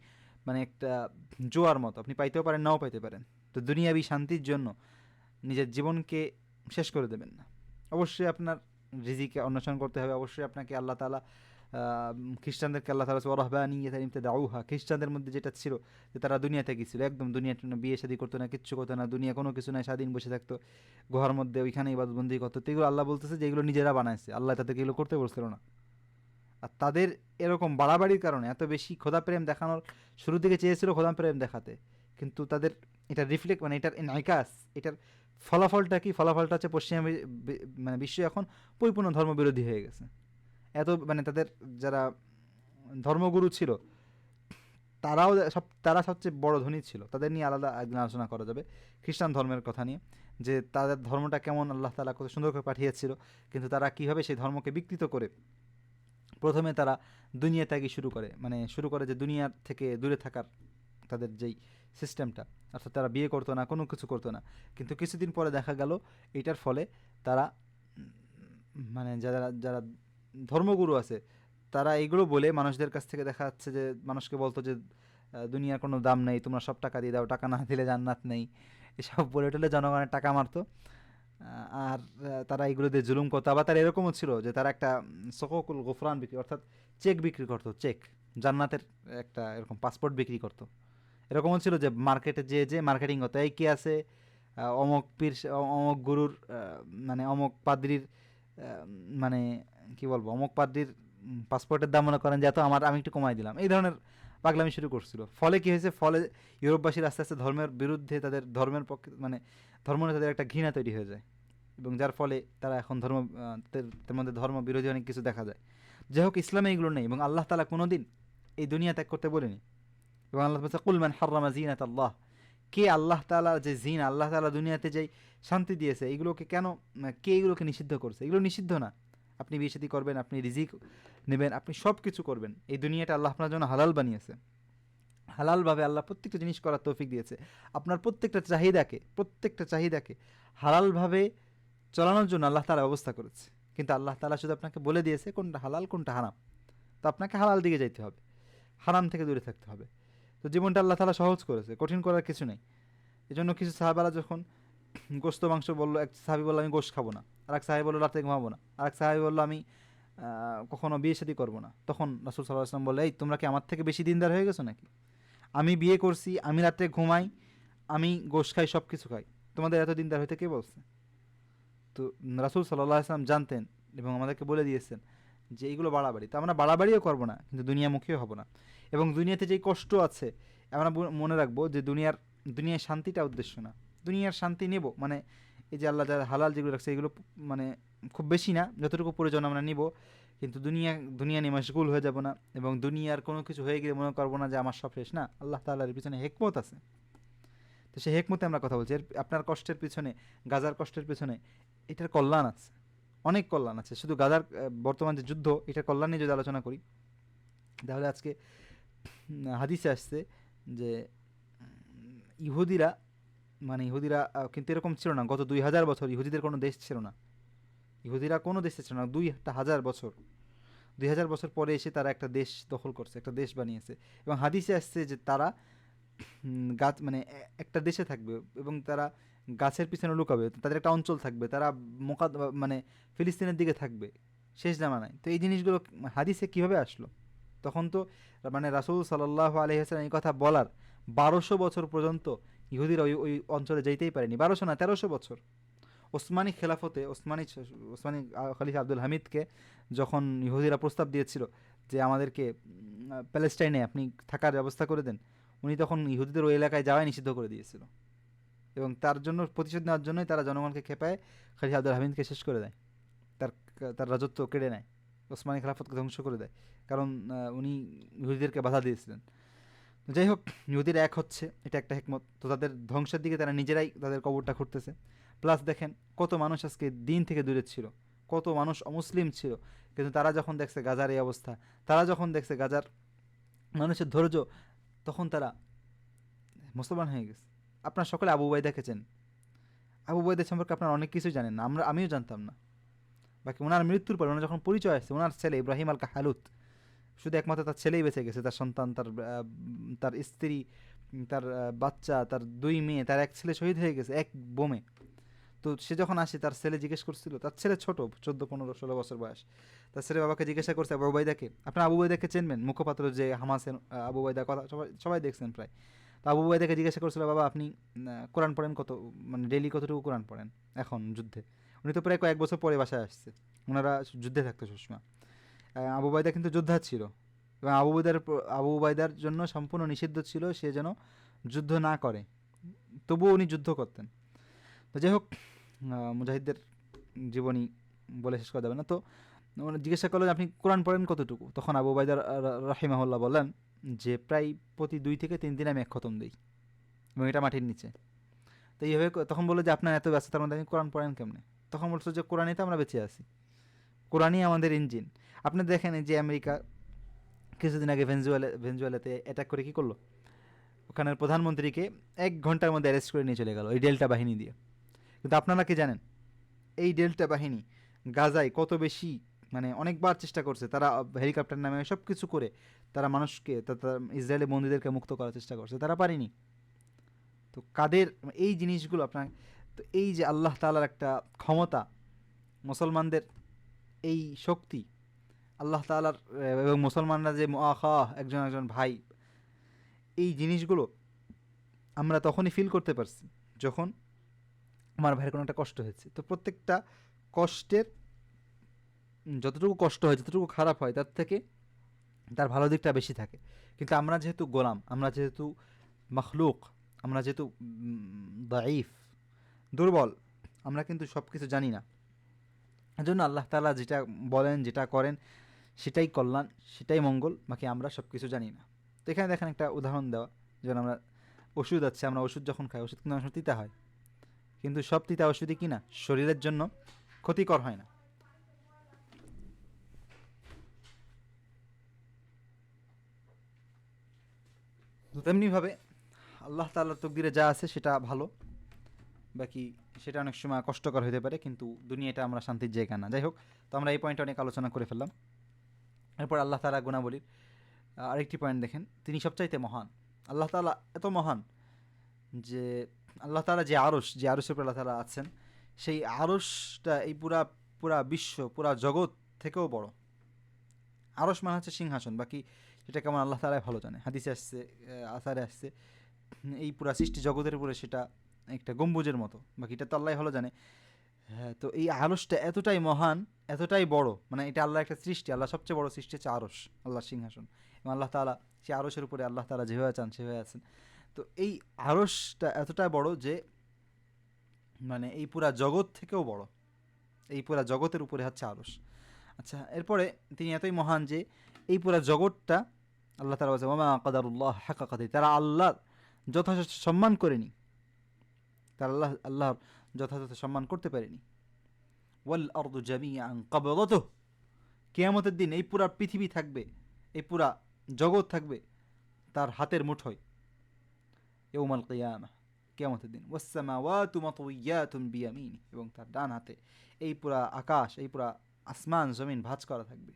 মানে একটা জোয়ার মতো, আপনি পাইতেও পারেন নাও পাইতে পারেন। তো দুনিয়াবি শান্তির জন্য নিজের জীবনকে শেষ করে দেবেন না। অবশ্যই আপনার রিজিকে অন্বেষণ করতে হবে, অবশ্যই আপনাকে আল্লাহ তাআলা খ্রিস্টানদেরকে আল্লাহ তাআলা ওয়ারাহবানিয়াতান ইবতাদাউহা, খ্রিস্টানদের মধ্যে যেটা ছিল যে তারা দুনিয়াতে গিয়েছিল, একদম দুনিয়ার জন্য বিয়ে শাদী করতো না, কিচ্ছু করতো না, দুনিয়া কোনো কিছু নাই, স্বাধীন বসে থাকতো গুহার মধ্যে, ওইখানে ইবাদতবন্দি করতো। তো এগুলো আল্লাহ বলতেছে যে এগুলো নিজেরা বানাইছে, আল্লাহ তাদেরকে এগুলো করতে বলছিল না। আর তাদের এরকম বাড়াবাড়ির কারণে এত বেশি খোদা প্রেম দেখানোর, শুরু থেকে চেয়েছিল খোদা প্রেম দেখাতে, কিন্তু তাদের এটা রিফ্লেক্ট মানে এটার এনআইকাস, এটার ফলাফলটা কি, ফলাফলটা হচ্ছে পশ্চিমা মানে বিশ্ব এখন পরিপূর্ণ ধর্মবিরোধী হয়ে গেছে। এত মানে তাদের যারা ধর্মগুরু ছিল তারা সবচেয়ে বড় ধনী ছিল, তাদের নিয়ে আলাদা একদিন আলোচনা করা যাবে, খ্রিস্টান ধর্মের কথা নিয়ে, যে তাদের ধর্মটা কেমন আল্লাহ তাআলা কত সুন্দর করে পাঠিয়েছিল, কিন্তু তারা কীভাবে সেই ধর্মকে বিকৃত করে প্রথমে তারা দুনিয়া ত্যাগী শুরু করে যে দুনিয়ার থেকে দূরে থাকার তাদের যেই সিস্টেমটা, অর্থাৎ তারা বিয়ে করতো না, কোনো কিছু করতো না। কিন্তু কিছুদিন পরে দেখা গেল এটার ফলে তারা মানে যারা যারা ধর্মগুরু আছে তারা এইগুলো বলে মানুষদের কাছ থেকে দেখা যাচ্ছে যে মানুষকে বলতো যে দুনিয়ার কোনো দাম নেই, তোমরা সব টাকা দিয়ে দাও, টাকা না দিলে জান্নাত নেই, এসব বলে টলে জনগণের টাকা মারতো। আর তারা এগুলো দিয়ে জুলুম করতো। আবার তারা এরকমও ছিল যে তারা একটা সককুল গোফরান বিক্রি, অর্থাৎ চেক বিক্রি করতো, চেক জান্নাতের একটা এরকম পাসপোর্ট বিক্রি করতো। এরকমও ছিল যে মার্কেটে যে মার্কেটিং করতো, এই কে আছে অমক পীর, অমক গুরুর মানে অমক পাদ্রির মানে কি বলবো, অমক পাদ্রির পাসপোর্টের দাম মনে করেন যে এত, আমি একটু কমাই দিলাম, এই ধরনের পাগলামি শুরু করছিল। ফলে কি হয়েছে, ফলে ইউরোপবাসীর আস্তে আস্তে ধর্মের বিরুদ্ধে, তাদের ধর্মের পক্ষে মানে ধর্ম নিয়ে তাদের একটা ঘৃণা তৈরি হয়ে যায়। এবং যার ফলে তারা এখন তার মধ্যে ধর্ম বিরোধী অনেক কিছু দেখা যায়। যাই হোক, ইসলামে এগুলো নেই এবং আল্লাহ তাআলা কোনোদিন এই দুনিয়া ত্যাগ করতে বলেনি। এবং আল্লাহ বলছে, কুল মান হাররামা জিনাত আল্লাহ, কে আল্লাহ তাআলা যে জিনা, আল্লাহ তাআলা দুনিয়াতে যেই শান্তি দিয়েছে, এগুলোকে কেন, কে এগুলোকে নিষিদ্ধ করছে? এগুলো নিষিদ্ধ না। আপনি বিয়ে শাদী করবেন, আপনি রিজিক নেবেন, আপনি সব কিছু করবেন, এই দুনিয়াটা আল্লাহ আপনার জন্য হালাল বানিয়েছে। হালালভাবে আল্লাহ প্রত্যেকটা জিনিস করার তৌফিক দিয়েছে। আপনার প্রত্যেকটা চাহিদাকে হালালভাবে চালানোর জন্য আল্লাহ তাআলা ব্যবস্থা করেছে। কিন্তু আল্লাহ তাআলা শুধু আপনাকে বলে দিয়েছে কোনটা হালাল কোনটা হারাম। তো আপনাকে হালাল দিকে যাইতে হবে, হারাম থেকে দূরে থাকতে হবে। তো জীবনটা আল্লাহ তাআলা সহজ করেছে, কঠিন করার কিছু নেই। এই জন্য কিছু সাহাবারা যখন গোস্ত মাংস বললো, এক সাহাবী বললো আমি গোস্ত খাবো না, আর এক সাহাবী বললো রাতে ঘুমাবো না, আর এক সাহাবী বললো আমি কখনো বিয়ে শাদী করবো না, তখন রাসূল সাল্লাল্লাহু আলাইহি ওয়াসাল্লাম বললো, এই তোমরা কি আমার থেকে বেশি দিনদার হয়ে গেছো নাকি? আমি বিয়ে করছি, আমি রাতে ঘুমাই, আমি গোশ খাই, সব কিছু খাই, তোমাদের এত দিনদার হইতে কে বলছে? তো রাসূল সাল্লাল্লাহু আলাইহি ওয়াসাল্লাম জানতেন এবং আমাদেরকে বলে দিয়েছেন যে এইগুলো বাড়াবাড়ি। তো আমরা বাড়াবাড়িও করবো না, কিন্তু দুনিয়ামুখীও হব না। এবং দুনিয়াতে যেই কষ্ট আছে আমরা মনে রাখবো যে দুনিয়ার শান্তিটা উদ্দেশ্য না। দুনিয়ার শান্তি নেব মানে এই যে আল্লাহ যারা হালাল যেগুলো রাখছে এগুলো মানে খুব বেশি না, যতটুকু প্রয়োজন আমরা নিব। কিন্তু দুনিয়া নিয়ে মশগুল হয়ে যাব না, এবং দুনিয়ার কোনো কিছু হয়ে গেলে মনে করবো না যে আমার সব শেষ। না, আল্লাহ তাআলার পিছনে হেকমত আছে। তো সেই হেকমতে আমরা কথা বলছি। আপনার কষ্টের পিছনে, গাজার কষ্টের পিছনে এটার কল্যাণ আছে, অনেক কল্যাণ আছে। শুধু গাজার বর্তমান যে যুদ্ধ, এটার কল্যাণ নিয়ে যদি আলোচনা করি, তাহলে আজকে হাদিসে আসছে যে ইহুদিরা ইহুদিরা কিন্তু এরকম ছিল না। গত 2000 বছর ইহুদিদের কোনো দেশ ছিল না, ইহুদিরা কোনো দেশে ছিল না। 2000 বছর, 2000 বছর পরে এসে তারা একটা দেশ দখল করছে, একটা দেশ বানিয়েছে। এবং হাদিসে আসছে যে তারা গাছ একটা দেশে থাকবে এবং তারা গাছের পিছনে লুকাবে, তাদের একটা অঞ্চল থাকবে, তারা মানে ফিলিস্তিনের দিকে থাকবে শেষ জামানায়। তো এই জিনিসগুলো হাদিসে কিভাবে আসলো? তখন তো রাসূল সাল্লাল্লাহু আলাইহি ওয়াসাল্লাম এই কথা বলার 1200 বছর পর্যন্ত ইহুদিরা ওই ওই অঞ্চলে যেতেই পারেনি। 1200 না, 1300 বছর। ওসমানী খেলাফতে ওসমানী খলিফা আব্দুল হামিদকে যখন ইহুদিরা প্রস্তাব দিয়েছিল যে আমাদেরকে প্যালেস্টাইনে আপনি থাকার ব্যবস্থা করে দেন, উনি তখন ইহুদিদের ওই এলাকায় যাওয়াই নিষিদ্ধ করে দিয়েছিল। এবং তার জন্য প্রতিশোধ নেওয়ার জন্যই তারা জনগণকে খেপায় খলিফা আব্দুল হামিদকে শেষ করে দেয়, তার তার রাজত্ব কেড়ে নেয়, ওসমানী খেলাফতকে ধ্বংস করে দেয়, কারণ উনি ইহুদিদেরকে বাধা দিয়েছিলেন। যাই হোক, ইহুদিরা এক হচ্ছে, এটা একটা হিকমত। তো তাদের ধ্বংসের দিকে তারা নিজেরাই তাদের কবরটা খুঁড়তেছে। প্লাস দেখেন কত মানুষ আজকে দিন থেকে দূরে ছিল, কত মানুষ অমুসলিম ছিল, কিন্তু তারা যখন দেখছে গাজার এই অবস্থা, তারা যখন দেখছে গাজার মানুষের ধৈর্য, তখন তারা মুসলমান হয়ে গেছে। আপনার সকলে আবু উবাইদা দেখেছেন, আবু উবাইদা সম্পর্কে আপনারা অনেক কিছুই জানেন না, আমিও জানতাম না। বাকি ওনার মৃত্যুর পর ওনার যখন পরিচয় আসছে, ওনার ছেলে ইব্রাহিম আল কাহালুত, শুধু একমাত্র তার ছেলেই বেঁচে গেছে, তার সন্তান, তার স্ত্রী, তার বাচ্চা, তার 2 মেয়ে, তার এক ছেলে শহীদ হয়ে গেছে এক বোমে। তো সে যখন আসে, তার ছেলে জিজ্ঞেস করছিল, তার ছেলে ছোট, 14, 15, 16 বছর বয়স, তার ছেলে বাবাকে জিজ্ঞাসা করছে আবু উবাইদাকে, আপনার আবু উবাইদাকে চেনবেন, মুখপাত্র যে হামাসের আবু উবাইদা, কথা সবাই দেখছেন প্রায়। তো আবু উবাইদাকে জিজ্ঞাসা করছিল, বাবা আপনি কোরআন পড়েন কত, ডেইলি কতটুকু কোরআন পড়েন এখন যুদ্ধে? উনি তো প্রায় কয়েক বছর পরে বাসায় আসছে, ওনারা যুদ্ধে থাকতো সবসময়। আবু উবাইদা কিন্তু যোদ্ধা ছিল, এবং আবু উবাইদার জন্য সম্পূর্ণ নিষিদ্ধ ছিল সে যেন যুদ্ধ না করে, তবুও উনি যুদ্ধ করতেন। তো যাই হোক, মুজাহিদদের জীবনী বলে শেষ করা যাবে না। তো জিজ্ঞাসা করলেন আপনি কোরআন পড়েন কতটুকু? তখন আবু উবাইদা রাহিমাহুল্লাহ বললেন যে প্রায় প্রতি 2 থেকে 3 দিন আমি 1 খতম দিই, এবং এটা মাটির নিচে। তো এইভাবে তখন বললো যে আপনার এত ব্যস্ততার মধ্যে আপনি কোরআন পড়েন কেমনে? তখন বলছো যে কোরআনেই তো আমরা বেঁচে আছি, কোরআনই আমাদের ইঞ্জিন। আপনি দেখেন যে আমেরিকা কিছুদিন আগে ভেনেজুয়েলাতে অ্যাটাক করে কী করলো? ওখানের প্রধানমন্ত্রীকে 1 ঘন্টার মধ্যে অ্যারেস্ট করে নিয়ে চলে গেল এই ডেল্টা বাহিনী দিয়ে। কিন্তু আপনারা কি জানেন এই ডেল্টা বাহিনী গাজায় কত বেশি, অনেকবার চেষ্টা করছে, তারা হেলিকপ্টার নামে সব কিছু করে তারা মানুষকে, ইসরায়েলি বন্দীদেরকে মুক্ত করার চেষ্টা করছে, তারা পারেনি। তো কাদের এই জিনিসগুলো আপনার, তো এই যে আল্লাহ তাআলার একটা ক্ষমতা, মুসলমানদের এই শক্তি, আল্লাহ তাআলার এবং মুসলমানরা যে মুআখা, একজন একজন ভাই, এই জিনিসগুলো আমরা তখনই ফিল করতে পারছি যখন আমার ভাইয়ের কোনো একটা কষ্ট হয়েছে। তো প্রত্যেকটা কষ্টের যতটুকু কষ্ট হয়, যতটুকু খারাপ হয়, তার থেকে তার ভালো দিকটা বেশি থাকে। কিন্তু আমরা যেহেতু গোলাম, আমরা যেহেতু মখলুক, আমরা যেহেতু দাঈফ, দুর্বল, আমরা কিন্তু সব কিছু জানি না। এজন্য আল্লাহ তাআলা যেটা বলেন, যেটা করেন সেটাই কল্যাণ, সেটাই মঙ্গল, বাকি আমরা সব কিছু জানি না। তো এখানে দেখেন একটা উদাহরণ দেওয়া, যেমন আমরা ওষুধ আছে, আমরা ওষুধ যখন খাই, ওষুধ কিন্তু অনেক সময় তিতা হয়, কিন্তু সব তিতা ওষুধই কিনা শরীরের জন্য ক্ষতিকর হয় না। তো তেমনিভাবে আল্লাহ তাআলার তকদিরে যা আছে সেটা ভালো, বাকি সেটা অনেক সময় কষ্টকর হতে পারে, কিন্তু দুনিয়াটা আমরা শান্তির জায়গা না। যাই হোক, তো আমরা এই পয়েন্টটা অনেক আলোচনা করে ফেললাম। এরপর আল্লাহ তাআলা গুণাবলীর আরেকটি পয়েন্ট দেখেন, তিনি সবচাইতে মহান। আল্লাহ তাআলা এত মহান যে আল্লাহ তাআলা যে আরশের উপর আল্লাহ তাআলা আছেন, সেই আরশটা এই পুরা পুরা বিশ্ব, পুরা জগৎ থেকেও বড়। আরশ মানে হচ্ছে সিংহাসন, বাকি সেটা কেমন আল্লাহ তাআলাই ভালো জানে। হাদিসে আসছে, আসারে আসছে, এই পুরা সৃষ্টি জগতের উপরে সেটা একটা গম্বুজের মতো, বাকিটা তো আল্লাহ ভালো জানে। হ্যাঁ, তো এই আরশটা এতটাই মহান, এতটাই বড়, মানে এটা আল্লাহ একটা সৃষ্টি, আল্লাহ সবচেয়ে বড় সৃষ্টি হচ্ছে আরশ, আল্লাহর সিংহাসন। এবং আল্লাহ তাআলা সেই আরশের উপরে আল্লাহ তাআলা যেভাবে চান সেভাবে আছেন। তো এই আরশটা এতটাই বড় যে মানে এই পুরা জগৎ থেকেও বড়, এই পুরা জগতের উপরে হচ্ছে আরশ। আচ্ছা, এরপরে তিনি এতই মহান যে এই পুরা জগৎটা আল্লাহ তাআলা বলছে ওমা কাদারুল্লাহ হাক্কা কাদরিহি, তারা আল্লাহর যথাযথ সম্মান করেনি, তারা আল্লাহর যথাযথ সম্মান করতে পারেনি। ওয়াল আরদু জামিআন ক্বাবদাতুহু, কিয়ামতের দিন এই পুরা পৃথিবী থাকবে, এই পুরা জগৎ থাকবে তার হাতের মুঠোয়। ইয়াউমাল কিয়ামাহ, কিয়ামতের দিন। ওয়াস সামাওয়াতু মাতউইয়াতুন বিয়ামিনি, এবং তার ডান হাতে এই পুরা আকাশ, এই পুরা আসমান জমিন ভাঁজ করা থাকবে।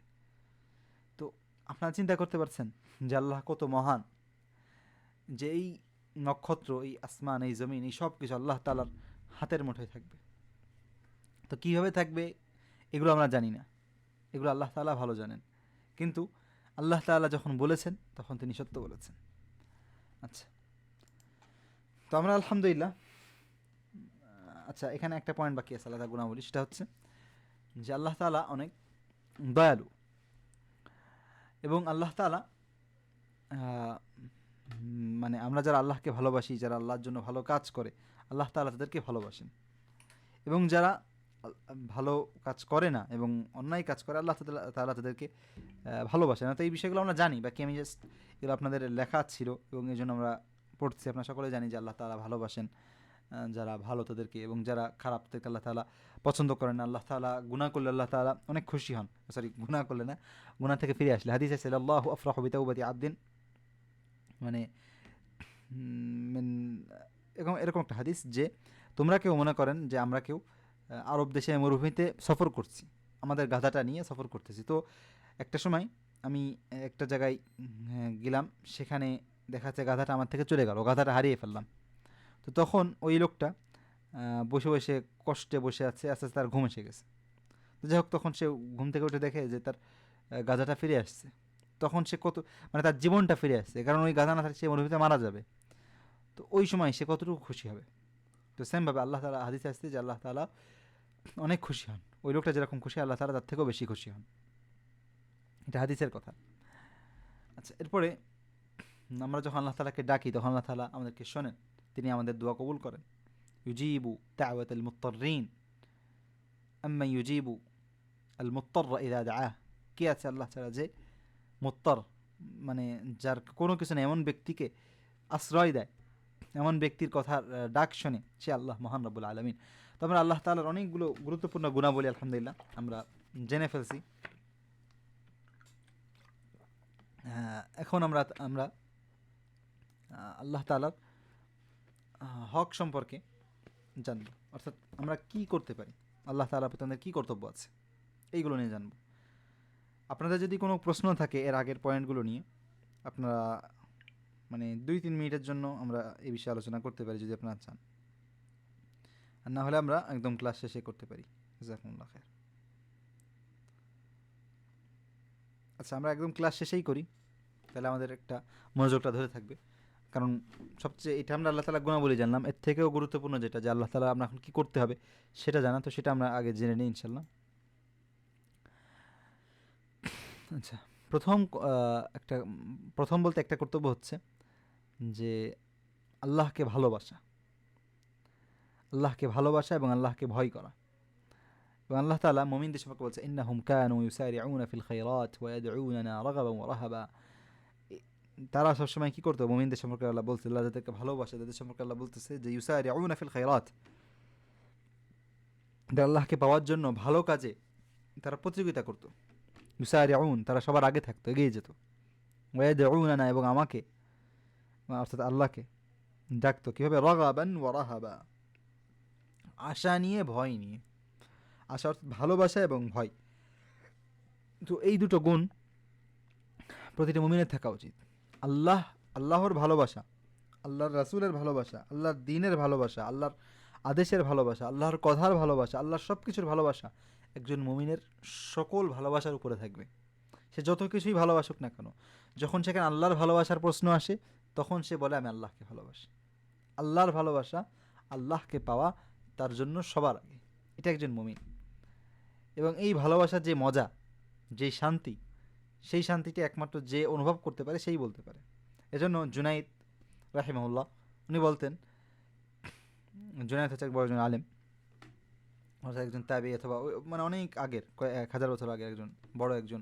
তো আপনারা চিন্তা করতে পারছেন যে আল্লাহ কত মহান, যে এই নক্ষত্র, এই আসমান, এই জমিন, এই সব কিছু আল্লাহ তাআলার হাতের মুঠোয় থাকবে। তো কীভাবে থাকবে এগুলো আমরা জানি না, এগুলো আল্লাহ তাআলা ভালো জানেন, কিন্তু আল্লাহ তাআলা যখন বলেছেন তখন তিনি সত্য বলেছেন। আচ্ছা, তো আমরা আলহামদুলিল্লাহ, আচ্ছা এখানে একটা পয়েন্ট বাকি আছে আল্লাহ গুণাবলী, সেটা হচ্ছে যে আল্লাহ তাআলা অনেক দয়ালু, এবং আল্লাহ তাআলা মানে আমরা যারা আল্লাহকে ভালোবাসি, যারা আল্লাহর জন্য ভালো কাজ করে, আল্লাহ তাআলা তাদেরকে ভালোবাসেন। এবং যারা ভালো কাজ করে না এবং অন্যায় কাজ করে, আল্লাহ তাআলা তাদেরকে ভালোবাসে না। তো এই বিষয়গুলো আমরা জানি, বাকি আমি জাস্ট এগুলো আপনাদের লেখা ছিল এবং এই জন্য আমরা পড়ছি। আপনারা সকলে জানি যে আল্লাহ তাআলা ভালোবাসেন যারা ভালো তাদেরকে, এবং যারা খারাপ তাদেরকে আল্লাহ তাআলা পছন্দ করেন না। আল্লাহ তাআলা গুনাহ করলে আল্লাহ তাআলা অনেক খুশি হন, সরি গুনাহ করলে না, গুনাহ থেকে ফিরে আসলে। হাদিস আছে আল্লাহু আফরাহু বিতাওবাতি আবদিন, মানে এরকম এরকম একটা হাদিস যে তোমরা কেউ মনে করেন যে আমরা কেউ আরব দেশে মরুভূমিতে সফর করছি, আমাদের গাধাটা নিয়ে সফর করতেছি। তো একটা সময় আমি একটা জায়গায় গেলাম, সেখানে দেখা যাচ্ছে গাধাটা আমার থেকে চলে গেল, গাধাটা হারিয়ে ফেললাম। তো তখন ওই লোকটা বসে বসে কষ্টে বসে আছে, আস্তে আস্তে তার ঘুম এসে গেছে। তো যাই হোক, তখন সে ঘুম থেকে উঠে দেখে যে তার গাধাটা ফিরে আসছে। তখন সে কত, মানে তার জীবনটা ফিরে আসছে, কারণ ওই গাধা না থাকলে সে মরুভূমিতে মারা যাবে। তো ওই সময় সে কতটুকু খুশি হবে। তো সেমভাবে আল্লাহ তাআলা হাদিসে আসছে যে আল্লাহ তাআলা অনেক খুশি হন, ওই লোকটা যেরকম খুশি আল্লাহ তাআলা তার থেকেও বেশি খুশি হন। এটা হাদিসের কথা। আচ্ছা, এরপরে আমরা যখন আল্লাহ তাআলাকে ডাকি তখন আল্লাহ তাআলা আমাদেরকে শোনেন, তিনি আমাদের দোয়া কবুল করেন। ইউজিবু দাওয়াতাল মুত্তাররিন আম্মা ইউজিবু আল মুত্তাররা ইযা দাআহ, কে আছে আল্লাহ তাআলা যে মুত্তার, মানে যার কোনো কিছু নেই, এমন ব্যক্তিকে আশ্রয় দেয়, এমন ব্যক্তির কথার ডাক শোনে, সে আল্লাহ মহান রব্বুল আলামিন। তো আমরা আল্লাহ তাআলার অনেকগুলো গুরুত্বপূর্ণ গুণাবলী আলহামদুলিল্লাহ আমরা জেনে ফেলছি। এখন আমরা আমরা আল্লাহ তাআলার হক সম্পর্কে জানব, অর্থাৎ আমরা কি করতে পারি, আল্লাহ তাআলার প্রতি আমাদের কী কর্তব্য আছে, এইগুলো নিয়ে জানব। আপনাদের যদি কোনো প্রশ্ন থাকে এর আগের পয়েন্টগুলো নিয়ে, আপনারা মানে 2-3 মিনিটের জন্য আমরা এই বিষয়ে আলোচনা করতে পারি যদি আপনারা চান, আর না হলে আমরা একদম ক্লাস শেষে করতে পারি। জাযাকুমুল্লাহ খায়র। আচ্ছা, আমরা একদম ক্লাস শেষেই করি, তাহলে আমাদের একটা মনোযোগটা ধরে থাকবে। কারণ সবচেয়ে এটা আমরা আল্লাহ তাআলা গুণাবলী জানলাম, এর থেকেও গুরুত্বপূর্ণ যেটা যে আল্লাহ তাআলা আমরা এখন কী করতে হবে সেটা জানা, তো সেটা আমরা আগে জেনে নিই ইনশাল্লাহ। আচ্ছা, প্রথম বলতে একটা কর্তব্য হচ্ছে যে আল্লাহকে ভালোবাসা। আল্লাহকে ভালোবাসা এবং আল্লাহকে ভয় করা। এবং আল্লাহ তাআলা মুমিনদের সম্পর্কে বলছে, ইন্নাহুম কানু ইউসারিউনা ফিল খায়রাত ওয়া ইয়াদউনানা রাগাবান ওয়া রাহাবা। তারা সবসময় কি করতো? মুমিনদের সম্পর্কে আল্লাহ বলছে, আল্লাহ যাদেরকে ভালোবাসে তাদের সম্পর্কে আল্লাহ বলতেছে যে ইউসারিউনা ফিল খায়রাত, আল্লাহকে পাওয়ার জন্য ভালো কাজে তারা প্রতিযোগিতা করতো। ইউসারিউন, তারা সবার আগে থাকতো, এগিয়ে যেত। ওয়া ইয়াদউনানা, এবং আমাকে, অর্থাৎ আল্লাহকে ডাকতো কিভাবে? রাগাবান ওয়া রাহাবা, আশা নিয়ে, ভয় নিয়ে। আশা অর্থাৎ ভালোবাসা এবং ভয়। তো এই দুটো গুণ প্রতিটি মুমিনের থাকা উচিত। আল্লাহর ভালোবাসা, আল্লাহর রাসূলের ভালোবাসা, আল্লাহর দ্বীনের ভালোবাসা, আল্লাহর আদেশের ভালোবাসা, আল্লাহর কথার ভালোবাসা, আল্লাহর সব কিছুর ভালোবাসা একজন মুমিনের সকল ভালোবাসার উপরে থাকবে। সে যত কিছুই ভালোবাসুক না কেন, যখন সেখানে আল্লাহর ভালোবাসার প্রশ্ন আসে তখন সে বলে আমি আল্লাহকে ভালোবাসি। আল্লাহর ভালোবাসা, আল্লাহকে পাওয়া তার জন্য সবার আগে। এটা একজন মুমিন। এবং এই ভালোবাসার যে মজা, যে শান্তি, সেই শান্তিটি একমাত্র যে অনুভব করতে পারে সেই বলতে পারে। এজন্য জুনাইদ রাহিমাহুল্লাহ উনি বলতেন, জুনাইদ হচ্ছে এক বড় একজন আলেম, অর্থাৎ একজন তাবি অথবা মানে অনেক আগের 1000 বছর আগের একজন বড় একজন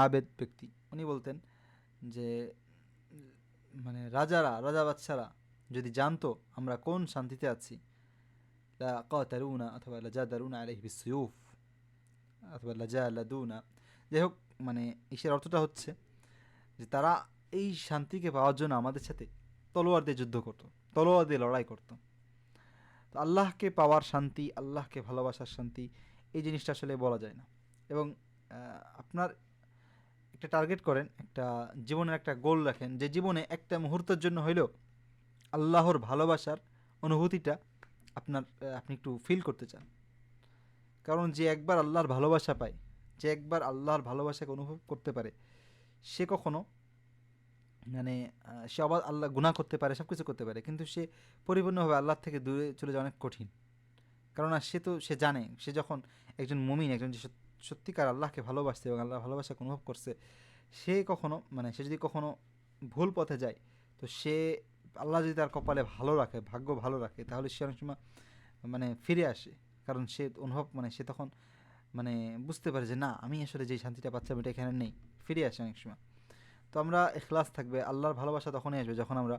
আবেদ ব্যক্তি। উনি বলতেন যে মানে রাজা বাদশারা যদি জানতো আমরা কোন শান্তিতে আছি, লা কাতারুনা অথবা লাজাদারুনা আলাইহি বিসসিয়ুফ অথবা লাজালাদুনা, যাই হোক, মানে ইসের অর্থটা হচ্ছে যে তারা এই শান্তিকে পাওয়ার জন্য আমাদের সাথে তলোয়ার দিয়ে যুদ্ধ করত, তলোয়ার দিয়ে লড়াই করত। তো আল্লাহকে পাওয়ার শান্তি, আল্লাহকে ভালোবাসার শান্তি, এই জিনিসটা আসলে বলা যায় না। এবং আপনার একটা টার্গেট করেন, একটা জীবনের একটা গোল রাখেন, যে জীবনে একটা মুহূর্তের জন্য হইলেও আল্লাহর ভালোবাসার অনুভূতিটা আপনি একটু ফিল করতে চান। কারণ যে একবার আল্লাহর ভালোবাসা পায়, যে একবার আল্লাহর ভালোবাসাকে অনুভব করতে পারে, সে কখনো মানে সে আবার আল্লাহ গুনাহ করতে পারে, সব কিছু করতে পারে, কিন্তু সে পরিপূর্ণভাবে আল্লাহ থেকে দূরে চলে যাওয়া অনেক কঠিন। কারণ সে জানে, সে যখন একজন মুমিন, একজন যে সত্যিকার আল্লাহকে ভালোবাসছে এবং আল্লাহর ভালোবাসাকে অনুভব করছে, সে কখনো মানে সে যদি কখনো ভুল পথে যায়, তো সে আল্লাহ যদি তার কপালে ভালো রাখে, ভাগ্য ভালো রাখে, তাহলে সে অনেক সময় মানে ফিরে আসে। কারণ সে অনুভব মানে সে তখন মানে বুঝতে পারে যে না, আমি আসলে যেই শান্তিটা পাচ্ছিলাম এটা এখানে নেই, ফিরে আসে অনেক সময়। তো আমরা ইখলাস থাকবে, আল্লাহর ভালোবাসা তখনই আসবে যখন আমরা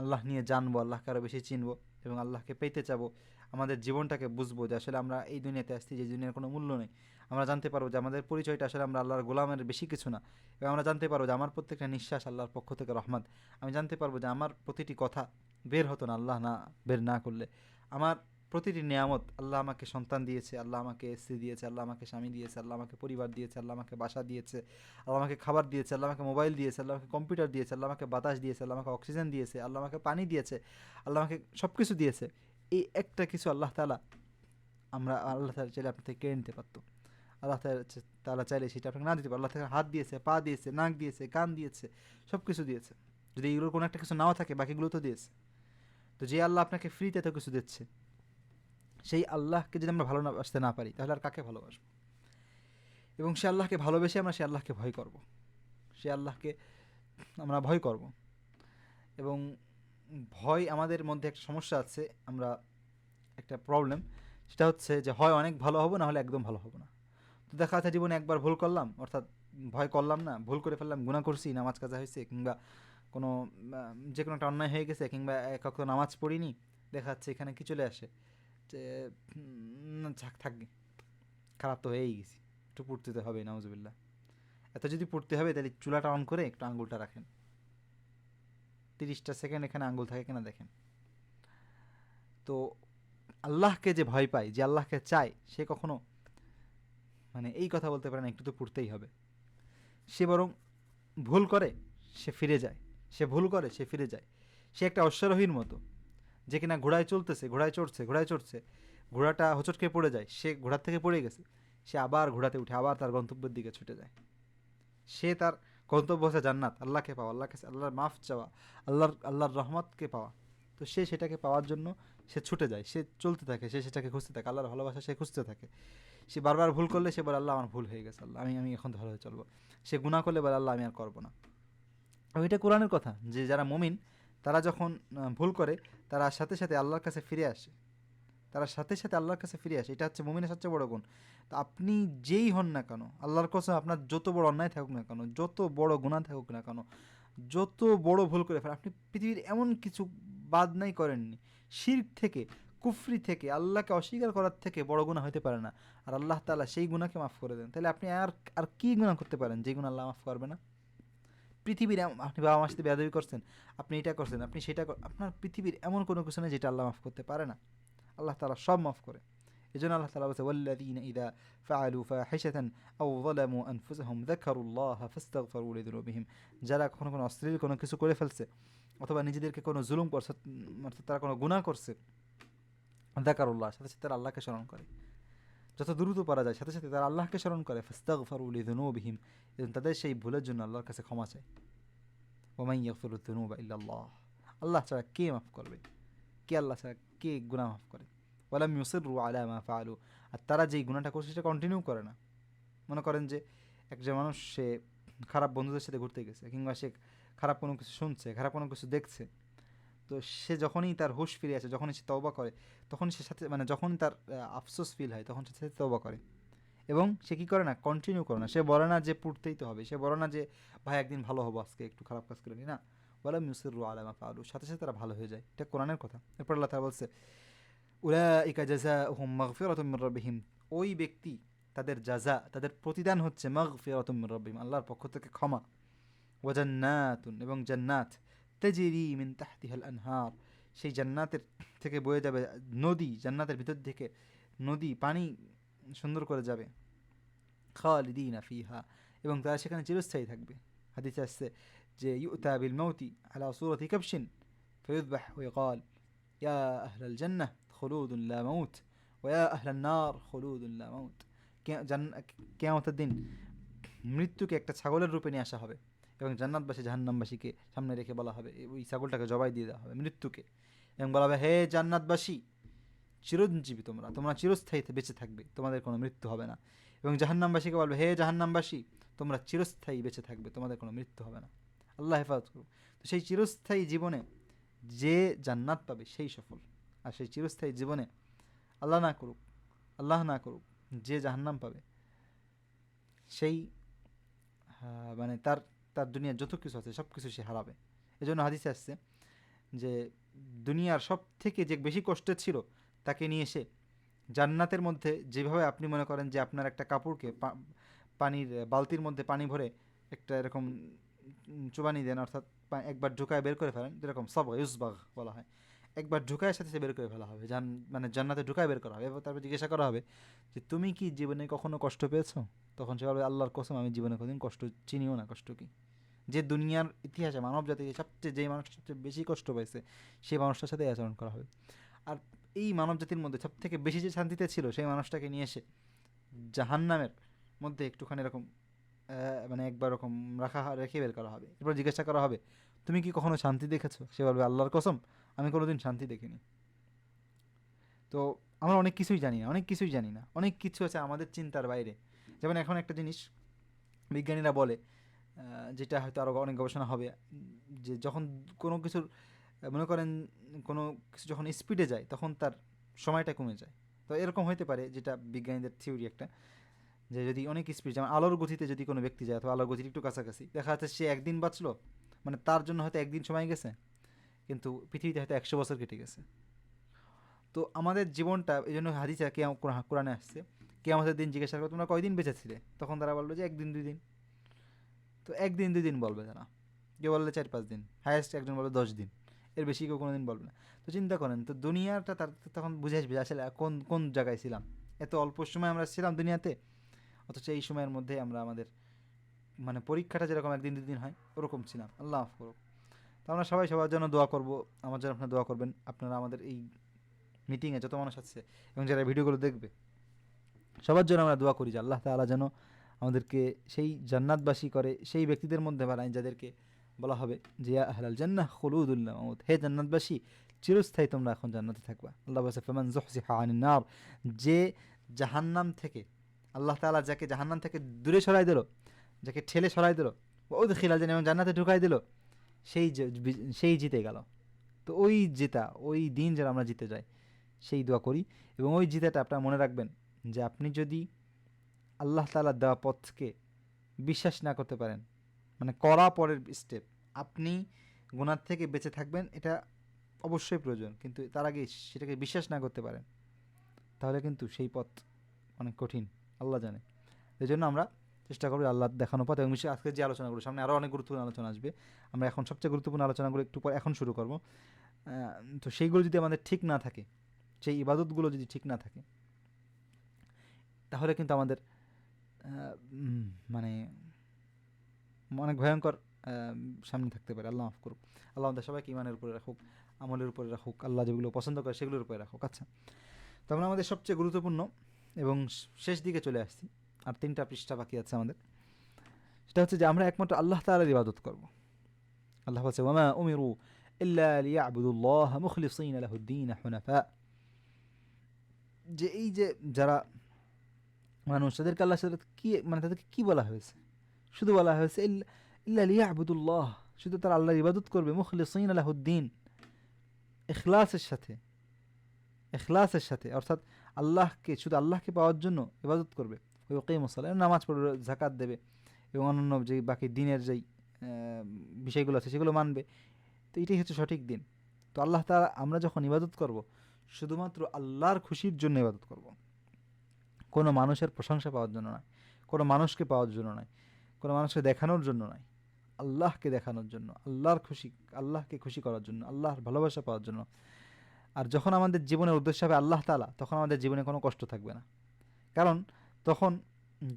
আল্লাহ নিয়ে জানবো, আল্লাহকে আরও বেশি চিনবো এবং আল্লাহকে পেতে চাবো। আমাদের জীবনটাকে বুঝবো যে আসলে আমরা এই দুনিয়াতে আসছি, যে দুনিয়ার কোনো মূল্য নেই। আমরা জানতে পারবো যে আমাদের পরিচয়টা আসলে আমরা আল্লাহর গোলামের বেশি কিছু না। এবং আমরা জানতে পারবো যে আমার প্রত্যেকটা নিঃশ্বাস আল্লাহর পক্ষ থেকে রহমত। আমি জানতে পারবো যে আমার প্রতিটি কথা বের হতো না আল্লাহ না বের না করলে। আমার প্রতিটি নিয়ামত, আল্লাহ আমাকে সন্তান দিয়েছে, আল্লাহ আমাকে স্ত্রী দিয়েছে, আল্লাহ আমাকে স্বামী দিয়েছে, আল্লাহ আমাকে পরিবার দিয়েছে, আল্লাহ আমাকে বাসা দিয়েছে, আল্লাহ আমাকে খাবার দিয়েছে, আল্লাহ আমাকে মোবাইল দিয়েছে, আল্লাহ আমাকে কম্পিউটার দিয়েছে, আল্লাহ আমাকে বাতাস দিয়েছে, আল্লাহ আমাকে অক্সিজেন দিয়েছে, আল্লাহ আমাকে পানি দিয়েছে, আল্লাহ আমাকে সব কিছু দিয়েছে। এই একটা কিছু আল্লাহ তাআলা আল্লাহ তাআলা চাইলে আপনার থেকে কেড়ে নিতে পারতো। আল্লাহ তাআলা চাইলে সেটা আপনাকে না দিতে পারো। আল্লাহ তাআলা হাত দিয়েছে, পা দিয়েছে, নাক দিয়েছে, কান দিয়েছে, সব কিছু দিয়েছে। যদি এগুলোর কোনো একটা কিছু নাও থাকে, বাকিগুলো তো দিয়েছে। তো যে আল্লাহ আপনাকে ফ্রিতে এত কিছু দিচ্ছে, সেই আল্লাহকে যদি আমরা ভালোবাসতে না পারি, তাহলে আর কাকে ভালোবাসবো? এবং সে আল্লাহকে ভালোবেসে আমরা সে আল্লাহকে ভয় করব, সে আল্লাহকে আমরা ভয় করব। এবং ভয়, আমাদের মধ্যে একটা সমস্যা আছে, আমরা একটা প্রবলেম, সেটা হচ্ছে যে হয় অনেক ভালো হবো, না হলে একদম ভালো হবো না। তো দেখা যাচ্ছে জীবনে একবার ভুল করলাম, অর্থাৎ ভয় করলাম না, ভুল করে ফেললাম, গুনাহ করছি, নামাজ কাজা হয়েছে, কিংবা কোনো যে কোনো একটা অন্যায় হয়ে গেছে, কিংবা কখনো নামাজ পড়িনি, দেখা যাচ্ছে এখানে কি চলে আসে যে থাকবে, খারাপ তো হয়েই গেছি, একটু পড়তে তো হবে, নাউজুবিল্লাহ। এত যদি পড়তে হবে তাহলে চুলাটা অন করে একটু আঙ্গুলটা রাখেন, 30টা সেকেন্ড এখানে আঙ্গুল থাকে কিনা দেখেন। তো আল্লাহকে যে ভয় পায়, যে আল্লাহকে চায়, সে কখনো মানে এই কথা বলতে পারে না একটু তো পড়তেই হবে। সে বরং ভুল করে, সে ফিরে যায়, সে ভুল করে, সে ফিরে যায়। সে একটা অশ্বারোহীর মতো, যে কিনা ঘোড়ায় চলতেছে, ঘোড়ায় চড়ছে, ঘোড়াটা হোঁচট খেয়ে পড়ে যায়, সে ঘোড়ার থেকে পড়ে গেছে, সে আবার ঘোড়াতে উঠে আবার তার গন্তব্যের দিকে ছুটে যায়। সে তার গন্তব্য হচ্ছে জান্নাত, আল্লাহকে পাওয়া, আল্লাহর মাফ চাওয়া, আল্লাহর রহমতকে পাওয়া। তো সে সেটাকে পাওয়ার জন্য সে ছুটে যায়, সে চলতে থাকে, সে সেটাকে খুঁজতে থাকে, আল্লাহর ভালোবাসা সে খুঁজতে থাকে। সে বারবার ভুল করলে সে বলে আল্লাহ আমার ভুল হয়ে গেছে, আল্লাহ আমি এখন ভালোভাবে চলবো। সে গুনাহ করলে বলে আল্লাহ আমি আর করবো না। আর এটা কোরআনের কথা, যে যারা মুমিন তারা যখন ভুল করে তারা সাথে সাথে আল্লাহর কাছে ফিরে আসে, তারা সাথে সাথে আল্লাহর কাছে ফিরে আসে। এটা হচ্ছে মুমিনের সবচেয়ে বড় গুণ। তো আপনি যেই হন না কেন, আল্লাহর কসম আপনার যত বড় অন্যায় থাকুক না কেন, যত বড় গুনাহ থাকুক না কেন, যত বড় ভুল করে ফেলেন, আপনি পৃথিবীর এমন কিছু বাদ নাই করেননি। শিরক থেকে, কুফরি থেকে, আল্লাহকে অস্বীকার করার থেকে বড় গুনাহ হতে পারে না। আর আল্লাহ তাআলা সেই গুনাহকে মাফ করে দেন। তাহলে আপনি আর আর কি গুনাহ করতে পারেন যে গুনাহ আল্লাহ মাফ করবে না? পৃথিবীর আপনি বাবা মার সাথে বেয়াদবি করছেন, আপনি এটা করছেন, আপনি সেটা আপনার পৃথিবীর এমন কোনো কিছু নেই যেটা আল্লাহ মাফ করতে পারে না। আল্লাহ তাআলা সব মাফ করে। এজন্য আল্লাহ তাআলা বলছে ওয়াল্লাযীনা ইযা ফাআলু ফাহিশাতান আও যালামু আনফুসাহুম যাকারুল্লাহা ফাস্তাগফিরু লিযুনুবিহিম। যারা কখনো কোনো অশ্লীল কোনো কিছু করে ফেলছে অথবা নিজেদেরকে কোনো জুলুম করছে, অর্থাৎ তারা কোনো গুনাহ করছে, যাকারুল্লাহ, সাথে সাথে তারা আল্লাহকে স্মরণ করে, যত দ্রুত পারা যায় সাথে সাথে তারা আল্লাহকে স্মরণ করে, ফাস্তাগফিরু লিযুনুবিহিম, এবং তাদের সেই ভুলের জন্য আল্লাহর কাছে ক্ষমা চায়। ওয়া মান ইয়াগফিরু যুনুবা ইল্লাল্লাহ, আল্লাহ ছাড়া কে মাফ করবে? কে আল্লাহ ছাড়া কে গুনাহ মাফ করে? ওয়ালাম ইউসিররু আলা মা ফাআলু, আর তারা যেই গুনাহটা করছে সেটা কন্টিনিউ করে না। মনে করেন যে একজন মানুষ সে খারাপ বন্ধুদের সাথে ঘুরতে গেছে, কিংবা সে খারাপ কোনো কিছু শুনছে, খারাপ কোনো কিছু দেখছে, তো সে যখনই তার হুঁশ ফিরে আসে, যখনই সে তওবা করে, তখন সে সাথে মানে যখন তার আফসোস ফিল হয়, তখন সে সাথে তওবা করে। এবং সে কী করে না, কন্টিনিউ করে না। সে বলে না যে পড়তেই তো হবে, সে বলে না যে ভাই একদিন ভালো হবো, আজকে একটু খারাপ কাজ করে নি, না। ওয়ালাম ইউসিররু আলা মা ফাআলু, সাথে সাথে তারা ভালো হয়ে যায়। এটা কোরআনের কথা। এরপর আল্লাহ তাআলা বলছে উলাইকা জাযাউহুম মাগফিরাতুম মির রাব্বিহিম, ওই ব্যক্তি তাদের জাযা, তাদের প্রতিদান হচ্ছে মাগফিরাতুম মির রাব্বিহিম, আল্লাহর পক্ষ থেকে ক্ষমা, ওয়া জান্নাতুন, এবং জান্নাত, তাজরি মিন তাহতিহাল আনহার, সেই জান্নাতের থেকে বয়ে যাবে নদী, জান্নাতের ভিতর থেকে নদী পানি সুন্দর করে যাবে, খালিদিনা ফিহা, এবং তারা সেখানে চিরস্থায়ী থাকবে। হাদিসে আসছে যে ইউতা বিল মাউতি আলা সূরাতি কাবশিন ফায়ুযবাহ ওয়া ইয়াকাল ইয়া আহলাল জান্নাহ খুলুদুন লা মাউত ওয়া ইয়া আহলান নার খুলুদুন লা মাউত। কিয়ামতের দিন মৃত্যুকে একটা ছাগলের রূপে নিয়ে আসা হবে, এবং জান্নাতবাসী জাহান্নামবাসীকে সামনে রেখে বলা হবে, ওই ছাগলটাকে জবাই দিয়ে দেওয়া হবে মৃত্যুকে, এবং বলা হবে হে জান্নাতবাসী, চিরঞ্জীবী তোমরা, তোমরা চিরস্থায়ী বেঁচে থাকবে, তোমাদের কোনো মৃত্যু হবে না। এবং জাহান্নামবাসীকে বলবে হে জাহান্নামবাসী, তোমরা চিরস্থায়ী বেঁচে থাকবে, তোমাদের কোনো মৃত্যু হবে না। আল্লাহ হেফাজত করুক। তো সেই চিরস্থায়ী জীবনে যে জান্নাত পাবে সেই সফল, আর সেই চিরস্থায়ী জীবনে আল্লাহ না করুক, আল্লাহ না করুক, যে জাহান্নাম পাবে সেই মানে তার তার দুনিয়ার যত কিছু আছে সব কিছু সে হারাবে। এজন্য হাদিসে আসছে যে দুনিয়ার সব থেকে যে বেশি কষ্টের ছিল তাকে নিয়ে এসে জান্নাতের মধ্যে, যেভাবে আপনি মনে করেন যে আপনার একটা কাপড়কে পানির বালতির মধ্যে পানি ভরে একটা এরকম চুবানি দেন, অর্থাৎ একবার ঢুকায় বের করে ফেলেন, যেরকম সব ইউসবাগ বলা হয়, একবার ঢুকায় সাথে সাথে বের করে ফেলা হবে, মানে জান্নাতে ঢুকায় বের করা হবে। এবার তারপর জিজ্ঞাসা করা হবে যে তুমি কি জীবনে কখনো কষ্ট পেয়েছো? তখন সে বলবে আল্লাহর কসম আমি জীবনে কোনোদিন কষ্ট চিনিও না। কষ্ট কি? যে দুনিয়ার ইতিহাসে মানব জাতি সবচেয়ে, যেই মানুষটা সবচেয়ে বেশি কষ্ট পেয়েছে সেই মানুষটার সাথে আচরণ করা হবে। আর এই মানব জাতির মধ্যে সব থেকে বেশি যে শান্তিতে ছিল সেই মানুষটাকে নিয়ে এসে জাহান্নামের মধ্যে একটুখানি এরকম মানে একবার এরকম রেখে বের করা হবে। এরপর জিজ্ঞাসা করা হবে তুমি কি কখনো শান্তি দেখেছো? সে বলবে আল্লাহর কসম আমি কোনোদিন শান্তি দেখিনি। তো আমরা অনেক কিছুই জানি না, অনেক কিছুই জানি না, অনেক কিছু আছে আমাদের চিন্তার বাইরে। যেমন এখন একটা জিনিস বিজ্ঞানীরা বলে, যেটা হয়তো আরও অনেক গবেষণা হবে, যে যখন কোনো কিছুর মনে করেন কোনো কিছু যখন স্পিডে যায় তখন তার সময়টা কমে যায়। তো এরকম হতে পারে, যেটা বিজ্ঞানীদের থিওরি একটা, যে যদি অনেক স্পিড, যেমন আলোর গতিতে যদি কোনো ব্যক্তি যায় অথবা আলোর গতির একটু কাছাকাছি, দেখা যাচ্ছে সে একদিন বাঁচলো, মানে তার জন্য হয়তো একদিন সময় গেছে, কিন্তু পৃথিবীতে হয়তো 100 বছর কেটে গেছে। তো আমাদের জীবনটা এই জন্য হাদিসে কোরআনে আসছে, কে আমাদের দিন জিজ্ঞাসা করো তোমরা কয়দিন বেঁচেছিলে, তখন তারা বললো যে 1 দিন 2 দিন। তো 1 দিন 2 দিন বলবে তারা, কেউ বললে 4-5 দিন, হায়েস্ট একজন বলবে 10 দিন, এর বেশি কেউ কোনো দিন বলবে না। তো চিন্তা করেন, তো দুনিয়াটা তার তখন বুঝে আসবে আসলে কোন কোন জায়গায় ছিলাম। এত অল্প সময় আমরা ছিলাম দুনিয়াতে, অথচ এই সময়ের মধ্যে আমরা আমাদের মানে পরীক্ষাটা যেরকম 1 দিন 2 দিন হয় ওরকম ছিলাম। আল্লাহ মাফ করুক। তো আমরা সবাই সবার জন্য দোয়া করব, আমার জন্য আপনারা দোয়া করবেন। আপনারা আমাদের এই মিটিংয়ে যত মানুষ আছে এবং যারা ভিডিওগুলো দেখবে সবার জন্য আমরা দোয়া করি যে আল্লাহ তাআলা যেন আমাদেরকে সেই জান্নাতবাসী করে সেই ব্যক্তিদের মধ্যে বানায় যাদেরকে বলা হবে যে ইয়া আহলাল জান্নাহ খুলুদুল্লাহ মাউত, হে জান্নাতবাসী চিরস্থায়ী তোমরা এখন জান্নাতে থাকবা। আল্লাহ বলেছে ফামান যুহজিহা আনিন নার, যে জাহান্নাম থেকে আল্লাহ তাআলা যাকে জাহান্নাম থেকে দূরে সরাই দিল, যাকে ঠেলে সরাই দিল, উদখিলাল জান্নাহ, এবং জান্নাতে ঢুকাই দিল, সেই সেই জিতে গেল। তো ওই জেতা, ওই দিন যেন আমরা জিতে যাই সেই দোয়া করি। এবং ওই জিতাটা আপনারা মনে রাখবেন যে আপনি যদি আল্লাহ তাআলার দেওয়া পথকে বিশ্বাস না করতে পারেন, মানে করা পরের স্টেপ, আপনি গুনার থেকে বেঁচে থাকবেন এটা অবশ্যই প্রয়োজন, কিন্তু তার আগে সেটাকে বিশ্বাস না করতে পারেন তাহলে কিন্তু সেই পথ অনেক কঠিন, আল্লাহ জানে। এই জন্য আমরা চেষ্টা করবো আল্লাহ দেখানো পথ। এবং বিশেষ আজকে যে আলোচনাগুলো, সামনে আরও অনেক গুরুত্বপূর্ণ আলোচনা আসবে, আমরা এখন সবচেয়ে গুরুত্বপূর্ণ আলোচনাগুলো একটু পর এখন শুরু করব। তো সেইগুলো যদি আমাদের ঠিক না থাকে, সেই ইবাদতগুলো যদি ঠিক না থাকে, তাহলে কিন্তু আমাদের মানে অনেক ভয়ঙ্কর সামনে থাকতে পারে। আল্লাহ মাফ করুক। আল্লাহ আমাদের সবাইকে ইমানের উপরে রাখুক, আমলের উপরে রাখুক, আল্লাহ যেগুলো পছন্দ করে সেগুলোর উপরে রাখুক। আচ্ছা, তো আমরা আমাদের সবচেয়ে গুরুত্বপূর্ণ এবং শেষ দিকে চলে আসছি, আর 3টা পৃষ্ঠা বাকি আছে আমাদের। সেটা হচ্ছে যে আমরা একমাত্র আল্লাহ তাআলার ইবাদত করব। আল্লাহ বলছে ওয়ামা উমিরু ইল্লা লিয়াবুদুল্লাহ মুখলিসিনা লাহুদ্দিন হুনাফা, যে এই যে যারা মানুষ, তাদেরকে আল্লাহর সাথে কি, মানে তাদেরকে কি বলা হয়েছে? শুধু বলা হয়েছে ইল্লা লিয়াবুদুল্লাহ, শুধু তারা আল্লাহর ইবাদত করবে, মুখলিসিনা লাহুদ্দিন, ইখলাসের সাথে, ইখলাসের সাথে, অর্থাৎ আল্লাহকে, শুধু আল্লাহকে পাওয়ার জন্য ইবাদত করবে। ওই ওয়াকিমুস সালাহ, নামাজ পড়বে, যাকাত দেবে এবং অন্যান্য যে বাকি দিনের যেই বিষয়গুলো আছে সেগুলো মানবে। তো এটাই হচ্ছে সঠিক দিন। তো আল্লাহ তাআলা, আমরা যখন ইবাদত করব শুধুমাত্র আল্লাহর খুশির জন্য ইবাদত করব, কোনো মানুষের প্রশংসা পাওয়ার জন্য নয়, কোনো মানুষকে পাওয়ার জন্য নয়, কোনো মানুষকে দেখানোর জন্য নয়, আল্লাহকে দেখানোর জন্য, আল্লাহর খুশি, আল্লাহকে খুশি করার জন্য, আল্লাহর ভালোবাসা পাওয়ার জন্য। আর যখন আমাদের জীবনের উদ্দেশ্য হবে আল্লাহ তাআলা, তখন আমাদের জীবনে কোনো কষ্ট থাকবে না। কারণ তখন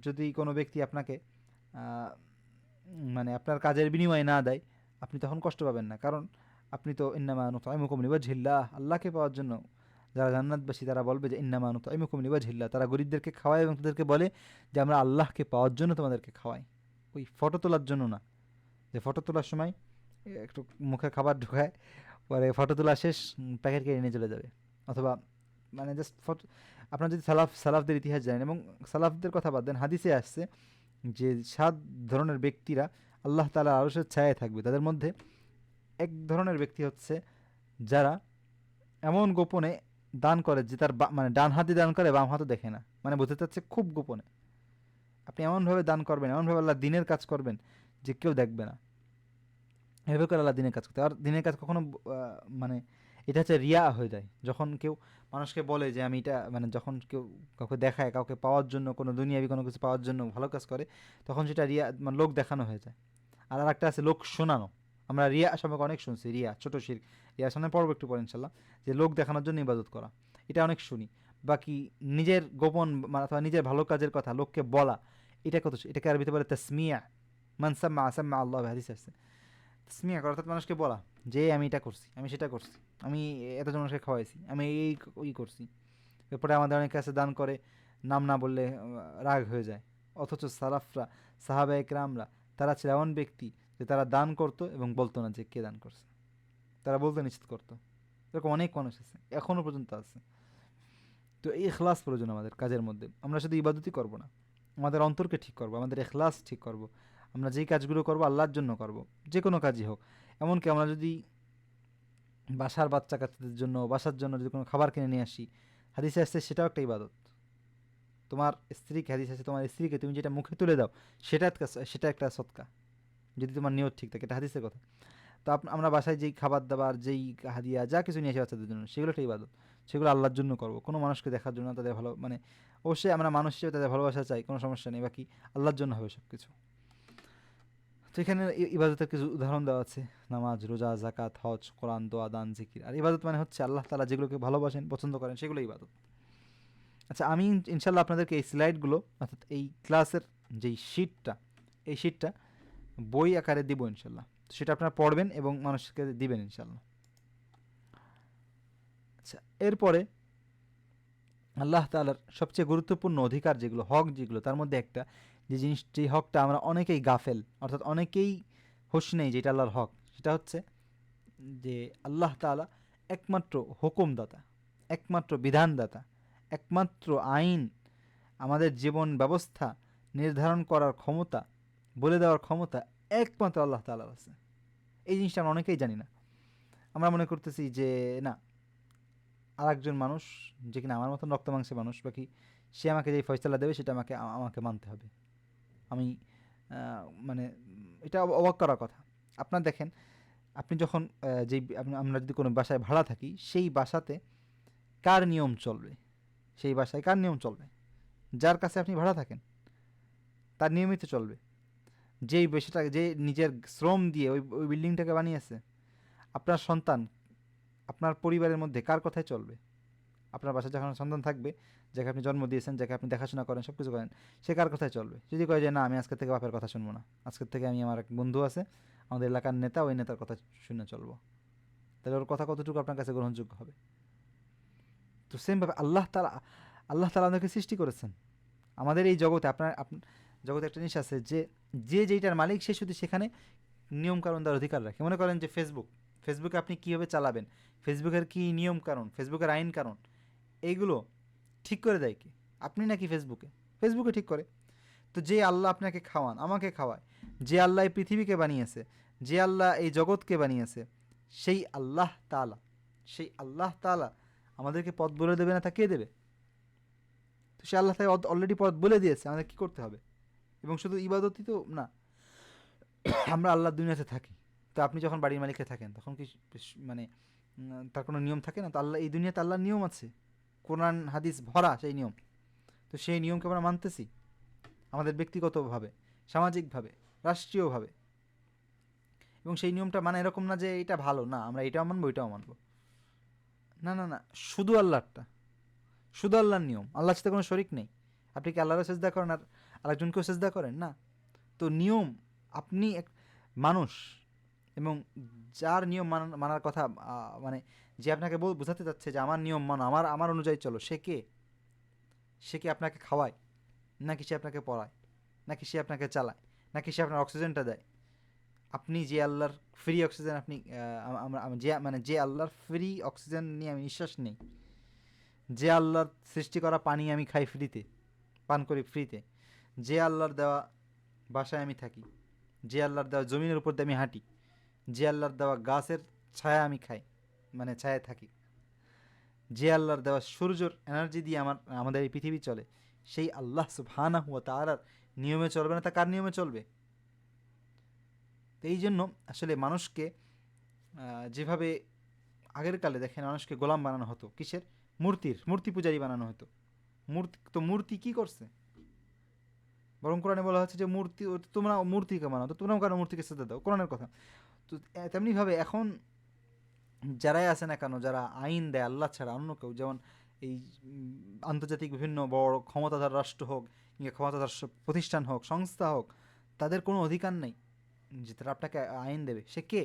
যদি কোনো ব্যক্তি আপনাকে মানে আপনার কাজের বিনিময়ে না দেয়, আপনি তখন কষ্ট পাবেন না, কারণ আপনি তো ইন্নামা নুতঈমুকুম লিওয়াজহিল্লাহ, আল্লাহকে পাওয়ার জন্য। যারা জান্নাতবাসী তারা বলবে যে ইন্নামা নুতঈমুকুম লিওয়াজহিল্লাহ, তারা গরিবদেরকে খাওয়ায় এবং তাদেরকে বলে যে আমরা আল্লাহকে পাওয়ার জন্য তোমাদেরকে খাওয়াই, ওই ফটো তোলার জন্য না। যে ফটো তোলার সময় একটু মুখে খাবার ঢোকায়, পরে ফটো তোলা শেষ, প্যাকেট কেটে নিয়ে চলে যাবে, অথবা মানে জাস্ট ফটো। আপনার যদি সালাফদের ইতিহাস জানেন, এবং সালাফদের কথা বাদ দেন, হাদিসে আসছে যে 7 ধরনের ব্যক্তিরা আল্লাহ তাআলার আরশের ছায়ায় থাকবে। তাদের মধ্যে এক ধরনের ব্যক্তি হচ্ছে যারা এমন গোপনে দান করে যে তার মানে ডান হাতে দান করে, বাম হাতও দেখে না, মানে বোঝাতে চাচ্ছে খুব গোপনে। আপনি এমনভাবে দান করবেন, এমনভাবে আল্লাহ দিনের কাজ করবেন যে কেউ দেখবে না, এভাবে করে আল্লাহ দিনের কাজ করতে। আর দিনের কাজ কখনো মানে এটা হচ্ছে রিয়া হয়ে যায়, যখন কেউ মানুষকে বলে যে আমি এটা, মানে যখন কেউ কাউকে দেখায়, কাউকে পাওয়ার জন্য, কোনো দুনিয়াবি কোনো কিছু পাওয়ার জন্য ভালো কাজ করে, তখন সেটা রিয়া, মানে লোক দেখানো হয়ে যায়। আর আরেকটা আছে লোক শোনানো। আমরা রিয়া সম্পর্কে অনেক শুনছি, রিয়া ছোট শিরক, রিয়া শোনার পর্ব একটু পরে ইনশাল্লাহ, যে লোক দেখানোর জন্য ইবাদত করা, এটা অনেক শুনি। বাকি নিজের গোপন অথবা নিজের ভালো কাজের কথা লোককে বলা, এটা কত, এটাকে আরবিতে বলে তাসমিয়া। মান সাম্মা সাম্মা আল্লাহ, হাদিস আছে। তাসমিয়া করা অর্থাৎ মানুষকে বলা যে আমি এটা করছি, আমি সেটা করছি, আমি এতজন মানুষকে খাওয়াইছি, আমি এই ওই করছি। এরপরে আমাদের অনেকে আছে দান করে, নাম না বললে রাগ হয়ে যায়। অথচ সালাফরা, সাহাবা একরামরা, তারা ছিল এমন ব্যক্তি যে তারা দান করতো এবং বলতো না যে কে দান করছে, তারা বলতে নিশ্চিত করতো। এরকম অনেক মানুষ আছে, এখনও পর্যন্ত আছে। তো এই ইখলাস প্রয়োজন আমাদের কাজের মধ্যে। আমরা শুধু ইবাদতই করব না, আমাদের অন্তরকে ঠিক করব, আমাদের ইখলাস ঠিক করব। আমরা যেই কাজগুলো করব আল্লাহর জন্য করব, যে কোনো কাজই হোক। এমনকি আমরা যদি বাসার বাচ্চা কাচ্চাদের জন্য, বাসার জন্য যদি কোনো খাবার কিনে নিয়ে আসি, হাদিসে আসছে সেটাও একটা ইবাদত। তোমার স্ত্রীকে, হাদিস আছে, তোমার স্ত্রীকে তুমি যেটা মুখে তুলে দাও সেটা একটা সৎকা, যদি তোমার নিয়ত ঠিক থাকে, এটা হাদিসের কথা। তো আমরা বাসায় যেই খাবার দাবার, যেই হাদিয়া যা কিছু নিয়ে আসি বাচ্চাদের জন্য, সেগুলো একটা ইবাদত। সেগুলো আল্লাহর জন্য করবো, কোনো মানুষকে দেখার জন্য, তাদের ভালো, মানে অবশ্যই আমরা মানুষ হিসেবে তাদের ভালোবাসা চাই, কোনো সমস্যা নেই, বাকি আল্লাহর জন্য হবে সব কিছু। তো এখানে ইবাদতের কিছু উদাহরণ দেওয়া আছে: নামাজ, রোজা, জাকাত, হজ, কোরআন, দোয়া, দান, জিকির। আর ইবাদত মানে হচ্ছে আল্লাহ তাআলা যেগুলোকে ভালোবাসেন, পছন্দ করেন, সেগুলো ইবাদত। আচ্ছা, আমি ইনশাল্লাহ আপনাদেরকে এই স্লাইডগুলো, অর্থাৎ এই ক্লাসের যেই শিটটা, এই শিটটা বই আকারে দিব ইনশাল্লাহ। তো সেটা আপনারা পড়বেন এবং মানুষকে দিবেন ইনশাল্লাহ। আচ্ছা, এরপরে আল্লাহ তাআলার সবচেয়ে গুরুত্বপূর্ণ অধিকার যেগুলো, হক যেগুলো, তার মধ্যে একটা যে জিনিস, যে হকটা আমরা অনেকেই গাফেল, অর্থাৎ অনেকেই হোশ নেই যেটা আল্লাহর হক, সেটা হচ্ছে যে আল্লাহ তাআলা একমাত্র হুকুমদাতা, একমাত্র বিধানদাতা, একমাত্র আইন, আমাদের জীবন ব্যবস্থা নির্ধারণ করার ক্ষমতা, বলে দেওয়ার ক্ষমতা একমাত্র আল্লাহ তাআলার আছে। এই জিনিসটা আমরা অনেকেই জানি না। আমরা মনে করতেছি যে না, আর একজন মানুষ যে কিনা আমার মতন রক্ত মাংসের মানুষ, বাকি সে আমাকে যে ফয়সালা দেবে সেটা আমাকে আমাকে মানতে হবে। আমি মানে এটা অবাক করার কথা। আপনার দেখেন, আপনি যখন যেই আমরা যদি কোনো বাসায় ভাড়া থাকি, সেই বাসাতে কার নিয়ম চলবে? সেই বাসায় কার নিয়ম চলবে? যার কাছে আপনি ভাড়া থাকেন তার নিয়মিত চলবে। যেই বেশিটা যে নিজের শ্রম দিয়ে ওই ওই বিল্ডিংটাকে বানিয়েছে, আপনার সন্তান, আপনার পরিবারের মধ্যে কার কথাই চলবে? আপনার বাসায় যখন সন্তান থাকবে, যাকে আপনি জন্ম দিয়েছেন, যাকে আপনি দেখাশোনা করেন, সব কিছু করেন, সে কার কথায় চলবে? যদি কয় যে না, আমি আজকের থেকে বাপের কথা শুনবো না, আজকের থেকে আমি আমার এক বন্ধু আছে আমাদের এলাকার নেতা, ওই নেতার কথা শুনে চলবো, তাহলে ওর কথা কতটুকু আপনার কাছে গ্রহণযোগ্য হবে? তো সেমভাবে আল্লাহ তাআলা আমাদেরকে সৃষ্টি করেছেন। আমাদের এই জগতে জগতে একটা জিনিস আছে যে যে যেইটার মালিক সে শুধু সেখানে নিয়মকানুন দেওয়ার অধিকার রাখে। মনে করেন যে ফেসবুকে আপনি কীভাবে চালাবেন, ফেসবুকের কী নিয়ম কানুন, ফেসবুকের আইন কানুন, এইগুলো ঠিক করে দেয় কি? আপনি নাকি ফেসবুকে ঠিক করে? তো যে আল্লাহ আপনাকে খাওয়ান, আমাকে খাওয়ায়, যে আল্লাহ এই পৃথিবীকে বানিয়েছে, যে আল্লাহ এই জগৎকে বানিয়েছে, সেই আল্লাহ তাআলা আমাদেরকে পথ বলে দেবে না, তা কে দেবে? তো সে আল্লাহ তাআলা অলরেডি পথ বলে দিয়েছে, আমাদের কী করতে হবে? এবং শুধু ইবাদতই তো না, আমরা আল্লাহর দুনিয়াতে থাকি। তো আপনি যখন বাড়ির মালিকে থাকেন তখন কি মানে তার কোনো নিয়ম থাকে না? তো এই দুনিয়াতে আল্লাহর নিয়ম আছে, কোরআন হাদিস ভরা সেই নিয়ম। তো সেই নিয়মকে আমরা মানতেছি আমাদের ব্যক্তিগতভাবে, সামাজিকভাবে, রাষ্ট্রীয়ভাবে। এবং সেই নিয়মটা মানে এরকম না যে এটা ভালো না, আমরা এটাও মানবো ওইটাও মানবো। না না না, শুধু আল্লাহরটা, শুধু আল্লাহর নিয়ম। আল্লাহর সাথে কোনো শরিক নেই। আপনি কি আল্লাহরও সেজদা করেন আর আরেকজনকেও সেজদা করেন? না। তো নিয়ম, আপনি এক মানুষ, এবং যার নিয়ম মানার কথা, মানে যে আপনাকে বোঝাতে চাচ্ছে যে আমার নিয়ম মানো, আমার অনুযায়ী চলো, সে কে? সে কি আপনাকে খাওয়ায়, নাকি সে আপনাকে পড়ায়, নাকি সে আপনাকে চালায়, নাকি সে আপনার অক্সিজেনটা দেয়? আপনি যে আল্লাহর ফ্রি অক্সিজেন, আপনি যে আল্লাহর ফ্রি অক্সিজেন নিয়ে আমি নিঃশ্বাস নেই, যে আল্লাহর সৃষ্টি করা পানি আমি খাই ফ্রিতে, পান করি ফ্রিতে, যে আল্লাহর দেওয়া বাসায় আমি থাকি, যে আল্লাহর দেওয়া জমিনের উপর দিয়ে আমি হাঁটি, যে আল্লাহর দেওয়া গাছের ছায়া আমি খাই, মানে ছায়ায় থাকি, যে আল্লাহর দেওয়া সূর্যর এনার্জি দিয়ে আমাদের এই পৃথিবী চলে, সেই আল্লাহ সুবহানাহু ওয়া তাআলার নিয়মে চলবে না, তা কার নিয়মে চলবে? তো এই জন্য আসলে মানুষকে যেভাবে আগের কালে দেখেন মানুষকে গোলাম বানানো হতো, কিসের? মূর্তি পূজারী বানানো হতো। মূর্তি কি করছে? বরং কোরআনে বলা হচ্ছে যে তোমরা মূর্তিকে মানো, তো তোমরাও কেন মূর্তিকে সেজদা দাও? কোরআনের কথা। তো তেমনিভাবে এখন যারাই আছে না কেন, যারা আইন দেয় আল্লাহ ছাড়া অন্য কেউ, যেমন এই আন্তর্জাতিক বিভিন্ন বড় ক্ষমতাধর রাষ্ট্র হোক, কিংবা ক্ষমতাধর প্রতিষ্ঠান হোক, সংস্থা হোক, তাদের কোনো অধিকার নেই যে তারা আপনাকে আইন দেবে। সে কে?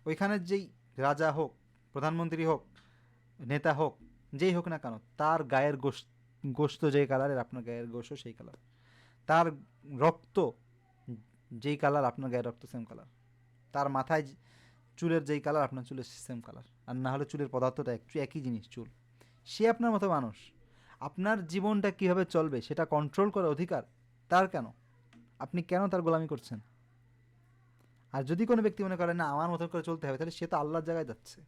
ওইখানের যেই রাজা হোক, প্রধানমন্ত্রী হোক, নেতা হোক, যেই হোক না কেন, তার গায়ের গোশত যেই কালারের, আপনার গায়ের গোশও সেই কালার। তার রক্ত যেই কালার, আপনার গায়ের রক্ত সেম কালার। তার মাথায় চুলের যেই কালার, আপনার চুলের সেম কালার। আর না হলে চুলের পদার্থটা একই জিনিস, চুল। সে আপনার মতো মানুষ। আপনার জীবনটা কীভাবে চলবে সেটা কন্ট্রোল করার অধিকার তার কেন? আপনি কেন তার গোলামি করছেন? আর যদি কোনো ব্যক্তি মনে করে না আমার মতো করে চলতে হবে, তাহলে সে তো আল্লাহর জায়গায় যাচ্ছে,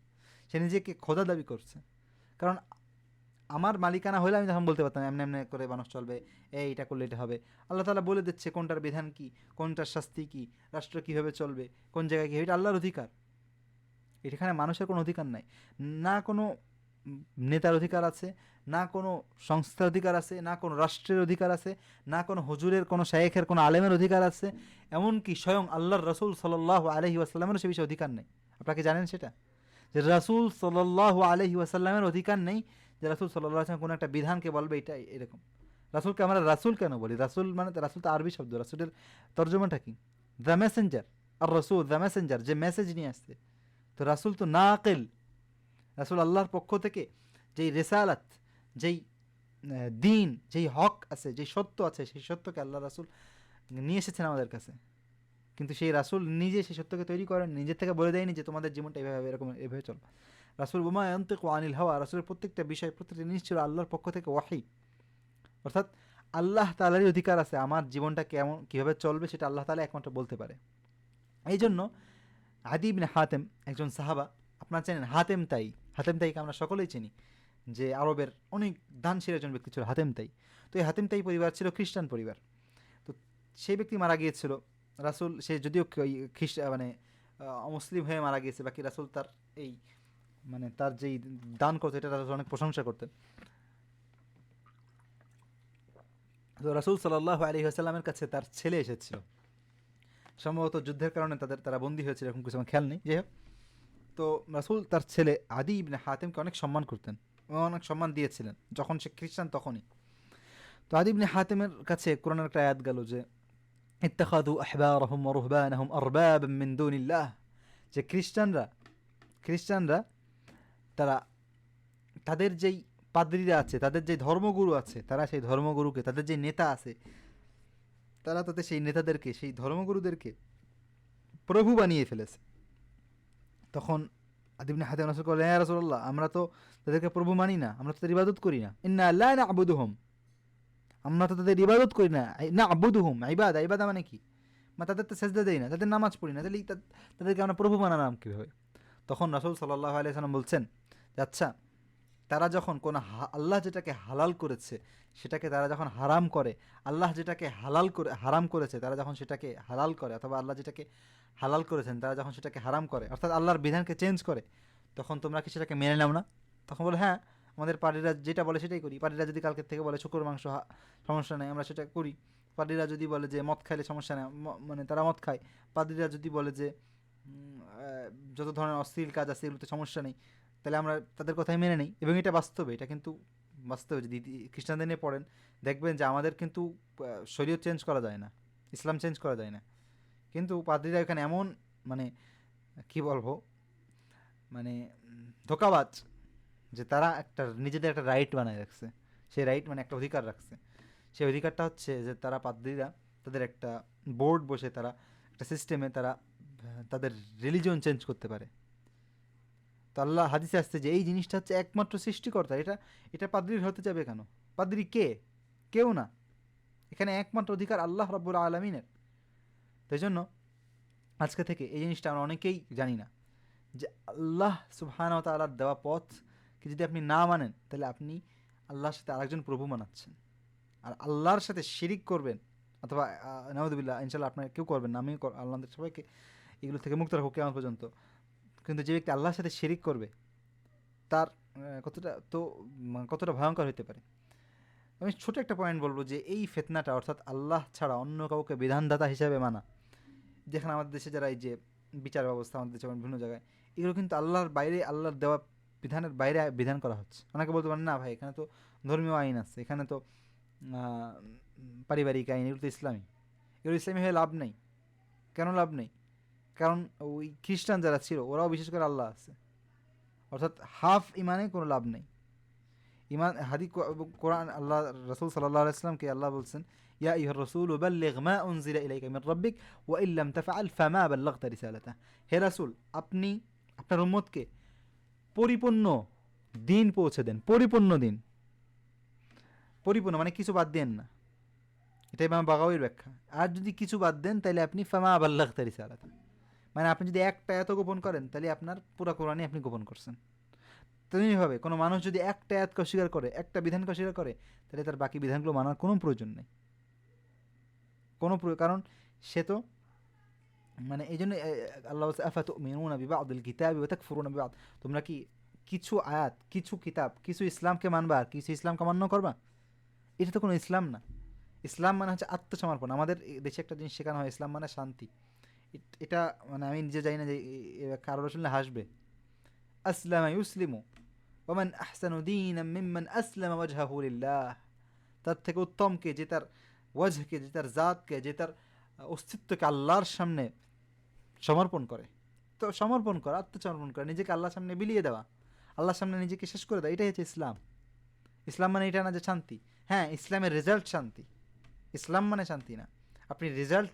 সে নিজেকে খোদা দাবি করছে। কারণ আমার মালিকানা হলে আমি তখন বলতে পারতাম এমনি এমনি করে মানুষ চলবে, এইটা করলে এটা হবে। আল্লাহ তাআলা বলে দিচ্ছে কোনটার বিধান কী, কোনটার শাস্তি কী, রাষ্ট্র কীভাবে চলবে, কোন জায়গায় কী, এটা আল্লাহর অধিকার। এখানে মানুষের কোনো অধিকার নাই। না কোনো নেতার অধিকার আছে, না কোনো সংস্থার অধিকার আছে, না কোনো রাষ্ট্রের অধিকার আছে, না কোনো হুজুরের, কোনো শায়েখের, কোনো আলেমের অধিকার আছে। এমনকি স্বয়ং আল্লাহর রাসূল সাল্লাল্লাহু আলাইহি ওয়াসাল্লামেরও সে বিষয়ে অধিকার নেই। আপনাকে জানেন সেটা? যে রাসূল সাল্লাল্লাহু আলাইহি ওয়াসাল্লামের অধিকার নেই যে রাসূল সাল্লাল্লাহু আলাইহি ওয়াসাল্লাম কোনো একটা বিধানকে বলবে এটা এরকম। রাসূলকে আমরা রাসূল কেন বলি? রাসূল মানে রাসূল তো আরবি শব্দ, রাসূলের তর্জমাটা কি? The Messenger. আর রাসূল দ্য মেসেঞ্জার, যে মেসেজ নিয়ে আসছে। তো রাসূল তো নাকিল, রাসূল আল্লাহর পক্ষ থেকে যেই রেসালাত, যেই দিন, যেই হক আছে, যেই সত্য আছে, সেই সত্যকে আল্লাহ রাসূল নিয়ে এসেছেন আমাদের কাছে। কিন্তু সেই রাসূল নিজে সেই সত্যকে তৈরি করেন, নিজের থেকে বলে দেয়নি যে তোমাদের জীবনটা এভাবে এরকম এভাবে চলো। রাসূল ওমা ইয়ানতিকু আনিল হাওয়া, রাসূলের প্রত্যেকটা বিষয়, প্রত্যেকটা জিনিস ছিল আল্লাহর পক্ষ থেকে ওয়াহী। অর্থাৎ আল্লাহ তাআলারই অধিকার আছে আমার জীবনটা কীভাবে চলবে সেটা আল্লাহ তাআলা একমাত্র বলতে পারে। এই জন্য আদি ইবনে হাতেম একজন সাহাবা, আপনারা চেনেন হাতেম তাই, হাতেম তাইকে আমরা সকলেই চিনি, যে আরবের অনেক দানশীল একজন ব্যক্তি ছিল হাতেম তাই। তো এই হাতেম তাই পরিবার ছিল খ্রিস্টান পরিবার। তো সেই ব্যক্তি মারা গিয়েছিল, রাসূল সে যদিও খ্রিস্টান মানে অমুসলিম হয়ে মারা গিয়েছে, বাকি রাসূল তার এই মানে তার যেই দান করতো এটা রাসূল অনেক প্রশংসা করতেন। তো রাসূল সাল্লাল্লাহু আলাইহি ওয়াসাল্লামের কাছে তার ছেলে এসেছিল, সম্ভবত যুদ্ধের কারণে তারা বন্দী হয়েছিল, এরকম কিছু আমার খেয়াল নেই, যাই হোক। তো রাসূল তার ছেলে আদি ইবনে হাতেমকে অনেক সম্মান করতেন এবং অনেক সম্মান দিয়েছিলেন যখন সে খ্রিস্টান তখনই। তো আদি ইবনে হাতেমের কাছে কোরআনের একটা আয়াত গেল যে ইত্তাখাযু আহবারহুম ওয়া রুহবানাহুম আরবাবাম মিন দুনিল্লাহ, যে খ্রিস্টানরা তারা তাদের যেই পাদ্রীরা আছে, তাদের যে ধর্মগুরু আছে, তারা সেই ধর্মগুরুকে, তাদের যে নেতা আছে, তারা তাদের সেই নেতাদেরকে, সেই ধর্মগুরুদেরকে প্রভু বানিয়ে ফেলেছে। তখন আদি ইবনে হাতেম রাসূল বললেন, ইয়া রাসূলুল্লাহ, আমরা তো তাদেরকে প্রভু মানি না, আমরা তো তাদের ইবাদত করি না। ইন্না লা না'বুদুহুম, আমরা তো তাদের ইবাদত করি না। না'বুদুহুম ইবাদা মানে কি, মানে তাদের তো সেজদা দেই না, তাদের নামাজ পড়ি না, তাহলে তাদেরকে আমরা প্রভু মানালাম কীভাবে? তখন রাসূল সাল্লাল্লাহু আলাইহি ওয়াসাল্লাম বলছেন যে আচ্ছা, তারা যখন কোনো আল্লাহ যেটাকে হালাল করেছে সেটাকে তারা যখন হারাম করে, আল্লাহ যেটাকে হারাম করেছে তারা যখন সেটাকে হালাল করে, অথবা আল্লাহ যেটাকে হালাল করেছেন তারা যখন সেটাকে হারাম করে, অর্থাৎ আল্লাহর বিধানকে চেঞ্জ করে, তখন তোমরা কি সেটাকে মেনে নাও না? তখন বলে হ্যাঁ, আমাদের পাড়িরা যেটা বলে সেটাই করি। পাড়িরা যদি কালকের থেকে বলে শুকর মাংস সমস্যা নেই, আমরা সেটা করি। পাদ্রীরা যদি বলে যে মদ খাইলে সমস্যা নেই, মানে তারা মদ খায়। পাদ্রীরা যদি বলে যে যত ধরনের অশ্লীল কাজ আছে এগুলোতে সমস্যা নেই, তাহলে আমরা তাদের কথাই মেনে নিই। এবং এটা বাস্তবে, এটা কিন্তু বাস্তবে যদি খ্রিস্টানদের নিয়ে পড়েন দেখবেন যে আমাদের কিন্তু শরীয়ত চেঞ্জ করা যায় না, ইসলাম চেঞ্জ করা যায় না, কিন্তু পাদ্রীরা এখানে এমন মানে কি বলবো, মানে ধোকাবাজ, যে তারা একটা নিজেদের একটা রাইট বানায় রাখছে। সেই রাইট মানে একটা অধিকার রাখছে। সেই অধিকারটা হচ্ছে যে তারা পাদ্রীরা তাদের একটা বোর্ড বসে, তারা একটা সিস্টেমে তারা তাদের রিলিজন চেঞ্জ করতে পারে। তো আল্লাহ হাদিসে আসছে যে এই জিনিসটা হচ্ছে একমাত্র সৃষ্টিকর্তা, এটা এটা পাদ্রীর হতে যাবে কেন? পাদ্রী কে? কেউ না, এখানে একমাত্র অধিকার আল্লাহ রাব্বুল আলামিনের। তাই জন্য আজকে থেকে এই জিনিসটা আমরা অনেকেই জানি না, যে আল্লাহ সুবহানাহু ওয়া তাআলার দেওয়া পথকে যদি আপনি না মানেন, তাহলে আপনি আল্লাহর সাথে আরেকজন প্রভু বানাচ্ছেন। আর আল্লাহর সাথে শিরিক করবেন, অথবা নাউযুবিল্লাহ, ইনশাআল্লাহ আপনারা কেউ করবেন না, আমি আল্লাহ আমাদের সবাইকে এগুলো থেকে মুক্ত রাখুক কিয়ামত পর্যন্ত। কিন্তু যে ব্যক্তি আল্লাহর সাথে শিরিক করবে, তার কতটা ভয়ঙ্কর হতে পারে। আমি ছোট একটা পয়েন্ট বলবো যে এই ফিতনাটা, অর্থাৎ আল্লাহ ছাড়া অন্য কাউকে বিধানদাতা হিসেবে মানা, যেখানে আমাদের দেশে যারা এই যে বিচার ব্যবস্থা, আমাদের দেশে বিভিন্ন জায়গায়, এগুলো কিন্তু আল্লাহর বাইরে, আল্লাহর দেওয়া বিধানের বাইরে বিধান করা হচ্ছে। অনেকে বলতে পারেন না ভাই, এখানে তো ধর্মীয় আইন আছে, এখানে তো পারিবারিক আইন, এগুলো তো ইসলামী। এগুলো ইসলামী হয়ে লাভ নেই। কেন লাভ নেই? কারণ ওই খ্রিস্টান যারা ছিল ওরাও বিশেষ করে আল্লাহ আছে, অর্থাৎ হাফ ইমানে কোনো লাভ নেই। ইমান কোরআন, আল্লাহ রাসূল সাল্লাল্লাহু আলাইহি ওয়াসাল্লামকে আল্লাহ বলছেন, ইয়া আইয়ুহার রাসূলু বাল্লিগ মা উনজিলা ইলাইকা মির রাব্বিক ওয়া ইল্লাম তাফআল ফামা বাল্লাগতা রিসালাতাহ। হে রাসূল, আপনি আপনার উম্মতকে পরিপূর্ণ দিন পৌঁছে দেন। পরিপূর্ণ দিন, পরিপূর্ণ মানে কিছু বাদ দেন না, এটা ইমাম বাগাওয়ির ব্যাখ্যা। আর যদি কিছু বাদ দেন তাহলে আপনি ফামা বাল্লাগতা রিসালাতাহ, মানে আপনি যদি একটা আয়াত গোপন করেন তাহলে আপনার পুরো কোরআনই আপনি গোপন করছেন। তেমনিভাবে কোনো মানুষ যদি একটা আয়াতকে অস্বীকার করে, একটা বিধানকে অস্বীকার করে, তাহলে তার বাকি বিধানগুলো মানার কোনো প্রয়োজন নেই, কারণ সে তো মানে এই জন্য আল্লাহ বলছে আফাতুমিনুনা বিবাদিল কিতাবি ওয়া তাকফুরুনা বিবাদ, তোমরা কি কিছু আয়াত, কিছু কিতাব, কিছু ইসলামকে মানবা আর কিছু ইসলামকে অমান্য করবা? এটা তো কোনো ইসলাম না। ইসলাম মানে হচ্ছে আত্মসমর্পণ। আমাদের দেশে একটা জিনিস শেখানো হয়, ইসলাম মানে শান্তি। এটা মানে আমি নিজে জানি না যে কারোর শুনলে হাসবে। আসলামা ইউসলিমু ওমান আহসানু দীনাম মিম্মান আসলামা ওয়াজহাহু লিল্লাহ, তার থেকে উত্তম কে, যে তার ওয়াজহকে, যে তার জাতকে, যে তার অস্তিত্বকে আল্লাহর সামনে সমর্পণ করে। তো সমর্পণ করা, আত্মসমর্পণ করা, নিজেকে আল্লাহর সামনে বিলিয়ে দেওয়া, আল্লাহর সামনে নিজেকে শেষ করে দেওয়া, এটাই হচ্ছে ইসলাম। ইসলাম মানে এটা না যে শান্তি। হ্যাঁ, ইসলামের রেজাল্ট শান্তি, ইসলাম মানে শান্তি না। আপনি রেজাল্ট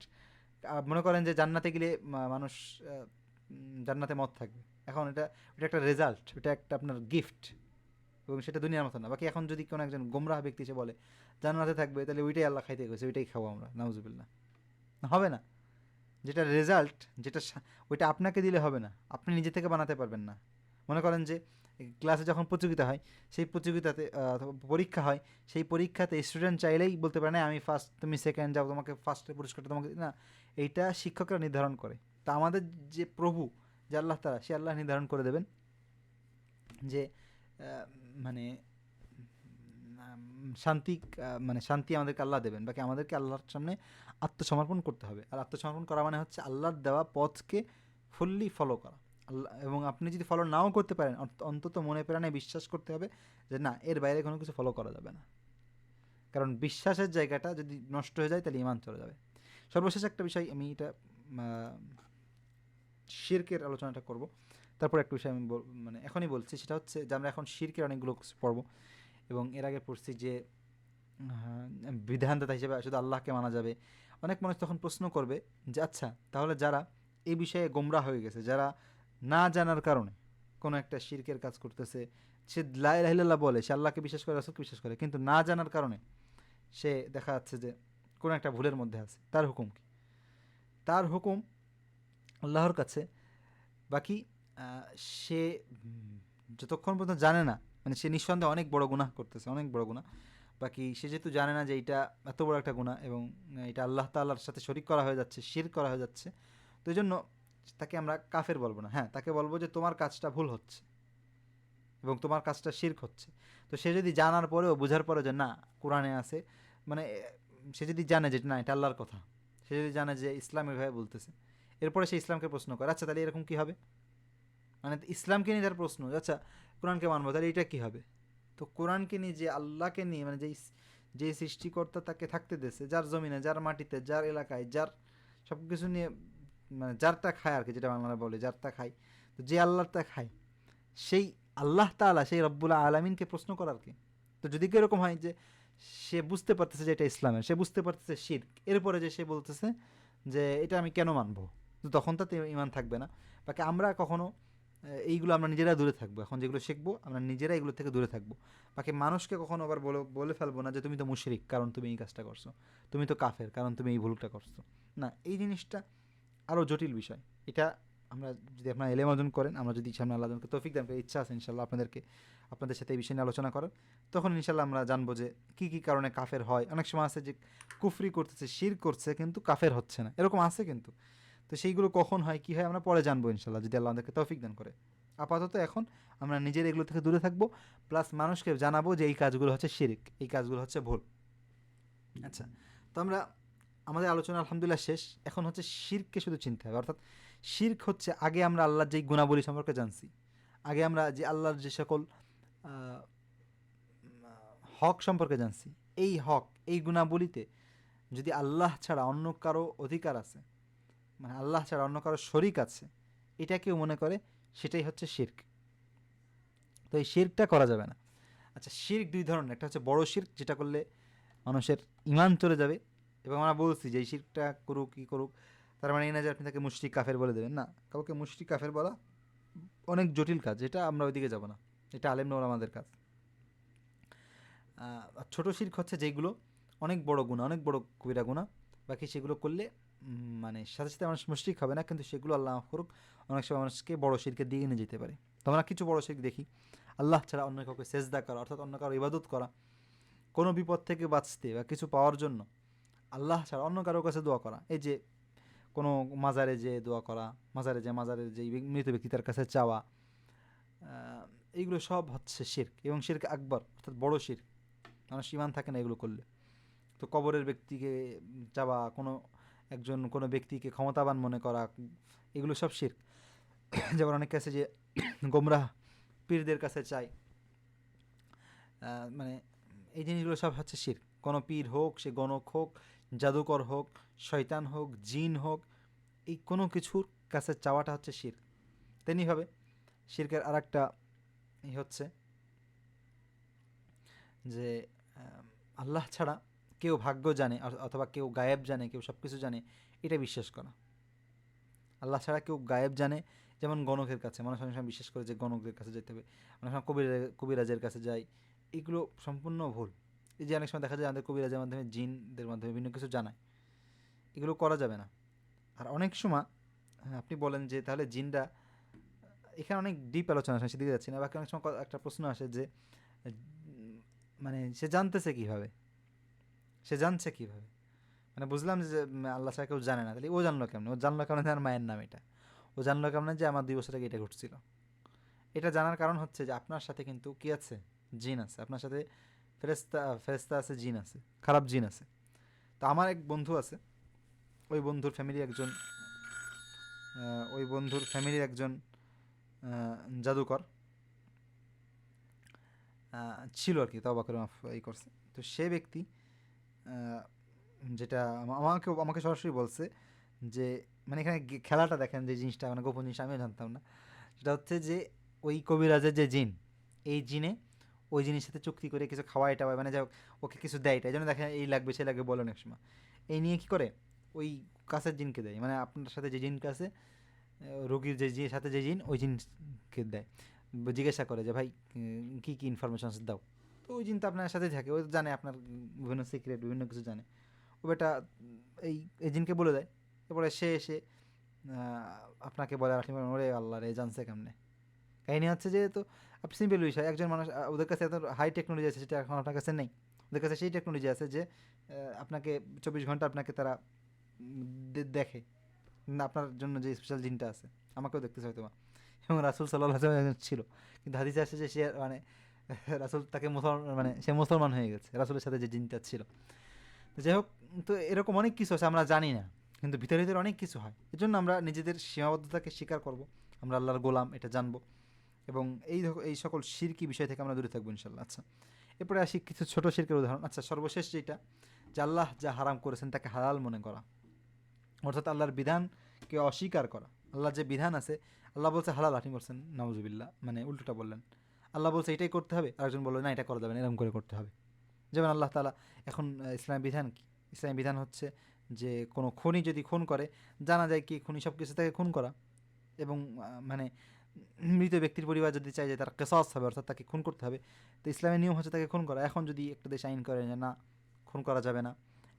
মনে করেন যে জান্নাতে গেলে মানুষ জান্নাতে মত থাকবে, এখন এটা এটা একটা রেজাল্ট, এটা একটা আপনার গিফট, এবং সেটা দুনিয়ার মতো না। বাকি এখন যদি কোনো একজন গোমরাহ ব্যক্তি এসে বলে জান্নাতে থাকবে, তাহলে ওইটাই আল্লাহ খাইতে গেছে, ওইটাই খাবো আমরা, নাউজুবিল্লাহ, হবে না। যেটা রেজাল্ট, ওইটা আপনাকে দিলে হবে না, আপনি নিজে থেকে বানাতে পারবেন না। মনে করেন যে ক্লাসে যখন প্রতিযোগিতা হয়, সেই প্রতিযোগিতাতে অথবা পরীক্ষা হয়, সেই পরীক্ষাতে স্টুডেন্ট চাইলেই বলতে পারে না আমি ফার্স্ট, তুমি সেকেন্ড যাও, তোমাকে ফার্স্টের পুরস্কারটা তোমাকে না। এইটা শিক্ষকরা নির্ধারণ করে। তা আমাদের যে প্রভু, যে আল্লাহ তাআলা, সে আল্লাহ নির্ধারণ করে দেবেন যে মানে শান্তি, মানে শান্তি আমাদেরকে আল্লাহ দেবেন, বাকি আমাদেরকে আল্লাহর সামনে আত্মসমর্পণ করতে হবে। আর আত্মসমর্পণ করা মানে হচ্ছে আল্লাহর দেওয়া পথকে ফুললি ফলো করা। আল্লাহ, এবং আপনি যদি ফলো নাও করতে পারেন, অন্তত মনে প্রাণে বিশ্বাস করতে হবে যে না, এর বাইরে কোনো কিছু ফলো করা যাবে না। কারণ বিশ্বাসের জায়গাটা যদি নষ্ট হয়ে যায় তাহলে ইমান চলে যাবে। সর্বশেষ একটা বিষয়, আমি এটা শিরকের আলোচনাটা করব, তারপর একটা বিষয় আমি মানে এখনই বলছি, সেটা হচ্ছে যে আমরা এখন শিরকের অনেকগুলো পড়ব, এবং এর আগে পড়ছি যে বিধানদাতা হিসেবে শুধু আল্লাহকে মানা যাবে। অনেক মানুষ তখন প্রশ্ন করবে যে আচ্ছা, তাহলে যারা এই বিষয়ে গোমরা হয়ে গেছে, যারা না জানার কারণে কোনো একটা শিরকের কাজ করতেছে, সে লা ইলাহা ইল্লাল্লাহ বলে, সে আল্লাহকে বিশ্বাস করে, রাসূলকে বিশ্বাস করে, কিন্তু না জানার কারণে সে দেখা যাচ্ছে যে কোনো একটা ভুলের মধ্যে আছে, তার হুকুম কি? তার হুকুম আল্লাহর কাছে। বাকি সে যতক্ষণ পর্যন্ত জানে না, মানে সে নিঃসন্দেহে অনেক বড় গুনাহ করতেছে, অনেক বড় গুনাহ। বাকি সে যেহেতু জানে না যে এটা এত বড় একটা গুনাহ এবং এটা আল্লাহ তাআলার সাথে শরিক করা হয়ে যাচ্ছে, শিরক করা হয়ে যাচ্ছে, তো এই জন্য তাকে আমরা কাফের বলবো না। হ্যাঁ, তাকে বলবো যে তোমার কাজটা ভুল হচ্ছে এবং তোমার কাজটা শিরক হচ্ছে। তো সে যদি জানার পরেও, বোঝার পরে যে না, কোরআনে আছে, মানে সে যদি জানে যে না এটা আল্লাহর কথা, সে যদি জানে যে ইসলাম এভাবে বলতেছে, এরপরে সে ইসলামকে প্রশ্ন করে, আচ্ছা তাহলে এরকম কী হবে, মানে ইসলামকে নিয়ে তার প্রশ্ন, আচ্ছা কোরআনকে মানবো তাহলে এটা কী হবে? তো কোরআনকে নিয়ে, যে আল্লাহকে নিয়ে, মানে যে সৃষ্টিকর্তা তাকে থাকতে দিয়েছে, যার জমিনে, যার মাটিতে, যার এলাকায়, যার সব কিছু নিয়ে, মানে যারটা খায় আর কি, যেটা বাংলা বলে যারটা খায়, তো যে আল্লাহটা খায়, সেই আল্লাহ তাআলা, সেই রব্বুল আলামিনকে প্রশ্ন করার কি? তো যদি কি এরকম হয় যে সে বুঝতে পারতেছে যে এটা ইসলামের, সে বুঝতে পারতেছে শিরক, এরপরে যে সে বলতেছে যে এটা আমি কেন মানবো, তো তখন তাতে ইমান থাকবে না। বাকি আমরা কখনো এইগুলো আমরা নিজেরা দূরে থাকবো, এখন যেগুলো শিখবো আমরা নিজেরা এগুলো থেকে দূরে থাকবো। বাকি মানুষকে কখনো আবার বলে ফেলবো না যে তুমি তো মুশরিক কারণ তুমি এই কাজটা করছো, তুমি তো কাফের কারণ তুমি এই ভুলটা করছো। না, এই জিনিসটা আরও জটিল বিষয়। এটা আমরা যদি আপনারা এলেম অর্জন করেন, আমরা যদি সামনে আল্লাহ তৌফিক দান করে, ইচ্ছা আছে ইনশাল্লাহ আপনাদের সাথে এই বিষয় নিয়ে আলোচনা করার, তখন ইনশাল্লাহ আমরা জানবো যে কী কী কারণে কাফের হয়। অনেক সময় আছে যে কুফরি করতেছে, শিরক করছে, কিন্তু কাফের হচ্ছে না, এরকম আছে কিন্তু। তো সেইগুলো কখন হয়, কী হয়, আমরা পরে জানবো ইনশাল্লাহ, যদি আল্লাহ আমাদেরকে তৌফিক দান করে। আপাতত এখন আমরা নিজের এগুলো থেকে দূরে থাকবো, প্লাস মানুষকে জানাবো যে এই কাজগুলো হচ্ছে শিরক, এই কাজগুলো হচ্ছে ভুল। আচ্ছা, তো আমরা আমাদের আলোচনা আলহামদুলিল্লাহ শেষ। এখন হচ্ছে শিরককে শুধু চিনতে হবে, অর্থাৎ শিরক হচ্ছে আগে আমরা আল্লাহর যেই গুণাবলী সম্পর্কে জানছি, আগে আমরা যে আল্লাহর যে সকল হক সম্পর্কে জানছি, এই হক, এই গুণাবলীতে যদি আল্লাহ ছাড়া অন্য কারো অধিকার আছে, মানে আল্লাহ ছাড়া অন্য কারো শরিক আছে, এটা কেউ মনে করে, সেটাই হচ্ছে শিরক। তো এই শিরকটা করা যাবে না। আচ্ছা, শিরক দুই ধরনের, একটা হচ্ছে বড় শিরক, যেটা করলে মানুষের ইমান চলে যাবে, এবং আমরা বলছি যে এই শিরকটা করুক কি করুক, তার মানে এই না যে আপনি তাকে মুশরিক কাফের বলে দেবেন। না, কাউকে মুশরিক কাফের বলা অনেক জটিল কাজ, এটা আমরা ওইদিকে যাব না, এটা আলেম ওলামাদের কাজ। ছোট শিরক হচ্ছে যেগুলো অনেক বড় গুণা, অনেক বড় কবিরা গুণা, বাকি সেগুলো করলে মানে সাথে সাথে মানুষ মুশরিক হবে না, কিন্তু সেগুলো আল্লাহ মাফ করুক অনেক সময় মানুষকে বড় শিরকের দিকে নিয়ে যেতে পারে। তো আমরা কিছু বড় শিরক দেখি, আল্লাহ ছাড়া অন্য কাউকে সেজদা করা, অর্থাৎ অন্য কারো ইবাদত করা, কোনো বিপদ থেকে বাঁচতে বা কিছু পাওয়ার জন্য আল্লাহ ছাড়া অন্য কারোর কাছে দোয়া করা, এই যে কোনো মাজারে যে দোয়া করা, মাজারের যে মৃত ব্যক্তি তার কাছে চাওয়া, এইগুলো সব হচ্ছে শিরক, এবং শিরক আকবর, অর্থাৎ বড় শিরক। মানুষ ঈমান থাকে না এগুলো করলে। তো কবরের ব্যক্তিকে চাওয়া, কোনো ব্যক্তিকে ক্ষমতাবান মনে করা, এগুলো সব শিরক। যেমন অনেক কাছে যে গোমরাহ পীরদের কাছে চায়, মানে এই জিনিসগুলো সব হচ্ছে শিরক। কোনো পীর হোক, সে গণক হোক, জাদুকর হোক, শয়তান হোক, জিন হোক, এই কোনো কিছুর কাছে চাওয়াটা হচ্ছে শিরক। তেমনিভাবে শিরকের আর একটা হচ্ছে যে আল্লাহ ছাড়া কেউ ভাগ্য জানে, অথবা কেউ গায়েব জানে, কেউ সব কিছু জানে, এটা বিশ্বাস করা। আল্লাহ ছাড়া কেউ গায়েব জানে, যেমন গণকের কাছে, মানুষ অনেক সময় বিশ্বাস করে যে গণকদের কাছে যেতে হবে, অনেক সময় কবিরাজের কাছে যায়, এগুলো সম্পূর্ণ ভুল। এই যে অনেক সময় দেখা যায় আমাদের কবিরাজের মাধ্যমে, জিনদের মাধ্যমে বিভিন্ন কিছু জানায়, এগুলো করা যাবে না। আর অনেক সময় আপনি বলেন যে তাহলে জিনরা, এখানে অনেক ডিপ আলোচনা আসে, সেদিকে যাচ্ছি না। বাকি অনেক সময় একটা প্রশ্ন আসে যে মানে সে জানতেছে কিভাবে, সে জানছে কিভাবে, মানে বুঝলাম যে আল্লাহ ছাড়া কেউ জানে না, তাহলে ও জানলো কেমন, ও জানলো কেমন তার মায়ের নাম এটা, ও জানলো কেমন যে আমার 2 বছর আগে এটা ঘটছিল। এটা জানার কারণ হচ্ছে যে আপনার সাথে কিন্তু কি আছে, জিন আছে আপনার সাথে, ফেরেস্তা ফেরেস্তা আছে, জিন আছে, খারাপ জিন আছে। তো আমার এক বন্ধু আছে, ওই বন্ধুর ফ্যামিলি একজন ওই বন্ধুর ফ্যামিলির একজন জাদুকর ছিল আর কি, তওবা করে মাফ এই করছে। তো সে ব্যক্তি আহ, যেটা আমাকে আমাকে সরাসরি বলছে যে মানে এখানে খেলাটা দেখেন, যে জিনিসটা মানে গোপন জিনিস আমিও জানতাম না, সেটা হচ্ছে যে ওই কবিরাজের যে জিন, এই জিনে ওই জিনিসের সাথে চুক্তি করে কিছু খাওয়াই টাওয়াই, মানে যা ওকে কিছু দেয়, তাই জন্য দেখেন এই লাগবে সে লাগবে বলে অনেক সময়, এই নিয়ে কি করে ওই কাছের জিনকে দেয়, মানে আপনার সাথে যে জিনকে আছে, রোগীর যে সাথে যে জিন, ওই জিনকে দেয়, জিজ্ঞাসা করে যে ভাই কী কী ইনফরমেশন দাও। তো ওই জিন তো আপনার সাথে থাকে, ও জানে আপনার বিভিন্ন সিক্রেট বিভিন্ন কিছু জানে, ও বেটা এই এজেন্টকে বলে দেয়। এরপরে সে এসে আপনাকে বলে রাখি, ওরে আল্লাহ রে জানছে কেমনে। কাহিনী হচ্ছে যে তো আপনি সিম্পল বিষয়, একজন মানুষ ওদের কাছে এত হাই টেকনোলজি আছে সেটা এখন আপনার কাছে নেই, ওদের কাছে সেই টেকনোলজি আছে যে আপনাকে 24 ঘন্টা আপনাকে তারা দেখে না, আপনার জন্য যে স্পেশাল জিনটা আছে, আমাকেও দেখতেছে হয়তো। এবং রাসুল সাল্লাহ ছিল, কিন্তু হাদিসে আসে যে সে মানে রাসুল তাকে মুসলমান, মানে সে মুসলমান হয়ে গেছে রাসুলের সাথে যে জিনটা ছিল। যাই হোক, তো এরকম অনেক কিছু আছে আমরা জানি না, কিন্তু ভিতরে ভিতরে অনেক কিছু হয়। এজন্য আমরা নিজেদের সীমাবদ্ধতাকে স্বীকার করব, আমরা আল্লাহর গোলাম এটা জানবো, এবং এই সকল শিরকি বিষয় থেকে আমরা দূরে থাকবো ইনশাল্লাহ। আচ্ছা, এরপরে আসি কিছু ছোট শিরকের উদাহরণ। আচ্ছা, সর্বশেষ যেটা, যে আল্লাহ যা হারাম করেছেন তাকে হালাল মনে করা, অর্থাৎ আল্লাহর বিধানকে অস্বীকার করা। আল্লাহ যে বিধান আছে, আল্লাহ বলছে হালাল, আপনি বলছেন নাউজুবিল্লাহ, মানে উল্টোটা বললেন। আল্লাহ বলছে এটাই করতে হবে, আরেকজন বললো না এটা করা যাবে না, এরকম করে করতে হবে। যেমন আল্লাহ তাআলা এখন ইসলামের বিধান কি, ইসলামের বিধান হচ্ছে যে কোনো খুনি যদি খুন করে, জানা যায় কি খুনি, সব কিছু তাকে খুন করা। এবং মানে মৃত ব্যক্তির পরিবার যদি চায় যে তার কেসাস হবে, অর্থাৎ তাকে খুন করতে হবে, তো ইসলামের নিয়ম হচ্ছে তাকে খুন করা। এখন যদি একটা দেশ আইন করে যে না, খুন করা যাবে না,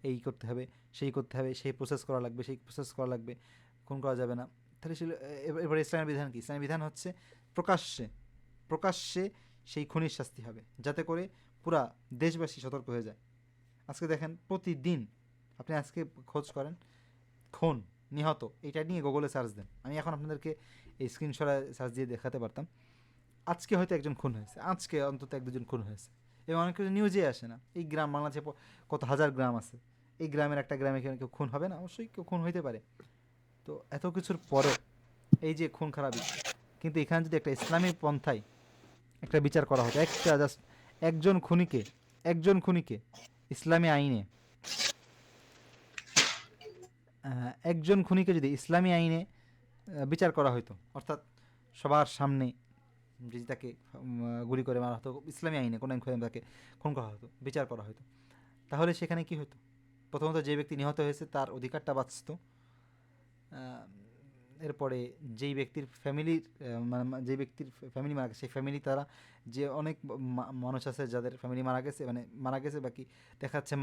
এই করতে হবে, সেই করতে হবে, সেই প্রসেস করা লাগবে, সেই প্রসেস করা লাগবে, খুন করা যাবে না, তাহলে এবার ইসলামের বিধান কি? ইসলামের বিধান হচ্ছে প্রকাশ্যে প্রকাশ্যে সেই খুনির শাস্তি হবে, যাতে করে পুরা দেশবাসী সতর্ক হয়ে যায়। আজকে দেখেন প্রতিদিন, আপনি আজকে খোঁজ করেন খুন, নিহত, এটা নিয়ে গুগলে সার্চ দেন, আমি এখন আপনাদেরকে এই স্ক্রিনশটে সার্চ দিয়ে দেখাতে পারতাম। আজকে হয়তো একজন খুন হয়েছে, আজকে অন্তত 1-2 জন খুন হয়েছে, এবং অনেক কিছু নিউজে আসে না। এই গ্রাম, বাংলাদেশে কত হাজার গ্রাম আছে, এই গ্রামের একটা গ্রামে কেউ খুন হবে না? অবশ্যই কেউ খুন হইতে পারে। তো এত কিছুর পরেও এই যে খুন খারাপি, কিন্তু এখানে যদি একটা ইসলামী পন্থায় একটা বিচার করা হতো, একটা জাস্ট একজন খুনিকে একজন খুনিকে ইসলামী আইনে একজন খুনিকে যদি ইসলামী আইনে বিচার করা হতো, অর্থাৎ সবার সামনে যদি তাকে গুলি করে মারা হতো, ইসলামী আইনে কোনো তাকে খুন করা হতো, বিচার করা হতো, তাহলে সেখানে কি হতো? প্রথমত যে ব্যক্তি নিহত হয়েছে তার অধিকারটা বাঁচত। এরপরে যেই ব্যক্তির ফ্যামিলির যে ব্যক্তির ফ্যামিলি মারা গেছে, সেই ফ্যামিলি তারা যে অনেক মানুষ আছে যাদের ফ্যামিলি মারা গেছে, মানে মারা গেছে, বাকি দেখা যাচ্ছে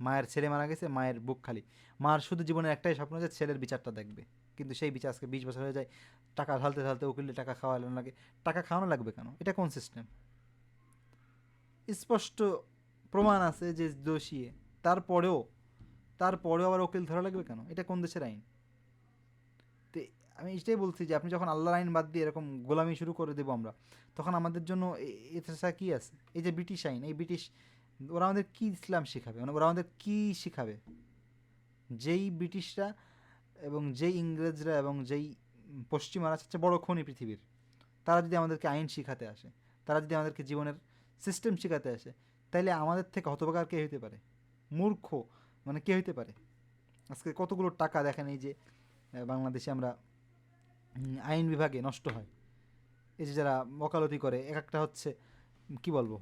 মায়ের ছেলে মারা গেছে, মায়ের বুক খালি, মার শুধু জীবনের একটাই স্বপ্ন যে ছেলের বিচারটা দেখবে, কিন্তু সেই বিচার আজকে 20 বছর হয়ে যায়, টাকা ঢালতে ঢালতে উকিলে টাকা খাওয়ানো লাগে। টাকা খাওয়ানো লাগবে কেন? এটা কোন সিস্টেম? স্পষ্ট প্রমাণ আছে যে দোষী, তারপরেও তারপরেও আবার উকিল ধরা লাগবে কেন? এটা কোন দেশের আইন? তো আমি এটাই বলছি যে আপনি যখন আল্লাহর আইন বাদ দিয়ে এরকম গোলামি শুরু করে দেবো আমরা, তখন আমাদের জন্য এছাড়া কী আছে? এই যে ব্রিটিশ আইন, এই ব্রিটিশ, ওরা আমাদের কী ইসলাম শেখাবে, মানে ওরা আমাদের কী শেখাবে? যেই ব্রিটিশরা এবং যেই ইংরেজরা এবং যেই পশ্চিমারা সবচেয়ে বড় খনি পৃথিবীর, তারা যদি আমাদেরকে আইন শিখাতে আসে, তারা যদি আমাদেরকে জীবনের সিস্টেম শেখাতে আসে, তাইলে আমাদের থেকে হতভাগার কে হইতে পারে? মূর্খ মানে কে হইতে পারে? আজকে কতগুলো টাকা দেখেন এই যে বাংলাদেশে আমরা আইন বিভাগে নষ্ট হয়। এই যে যারা ওকালতি করে, এক একটা হচ্ছে কি বলবো,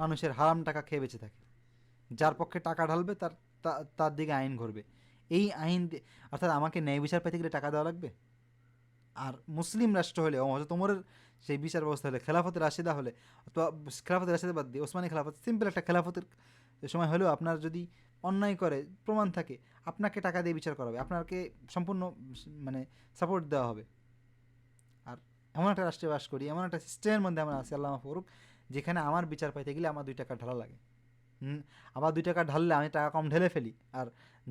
মানুষের হারাম টাকা খেয়ে বেঁচে থাকে। যার পক্ষে টাকা ঢালবে তার দিকে আইন ঘুরবে। এই আইন অর্থাৎ আমাকে ন্যায় বিচার পেতে গেলে টাকা দেওয়া লাগবে। আর মুসলিম রাষ্ট্র হলে, হয়তো তোমরের সেই বিচার ব্যবস্থা হলে, খেলাফতের রাশিদা হলে, অথবা খেলাফতের রাশিদা বাদ দিয়ে ওসমানী খেলাফত, সিম্পল একটা খেলাফতের সময় হলেও আপনার যদি অন্যায় করে, প্রমাণ থাকে, আপনাকে টাকা দিয়ে বিচার করা হবে, আপনাকে সম্পূর্ণ মানে সাপোর্ট দেওয়া হবে। আর এমন একটা রাষ্ট্রে বাস করি, এমন একটা সিস্টেমের মধ্যে আমরা আছি, আল্লাহ মাফরুক, যেখানে আমার বিচার পাইতে গেলে আমার 2 টাকা ঢালা লাগে। আবার 2 টাকা ঢাললে আমি টাকা কম ঢেলে ফেলি। আর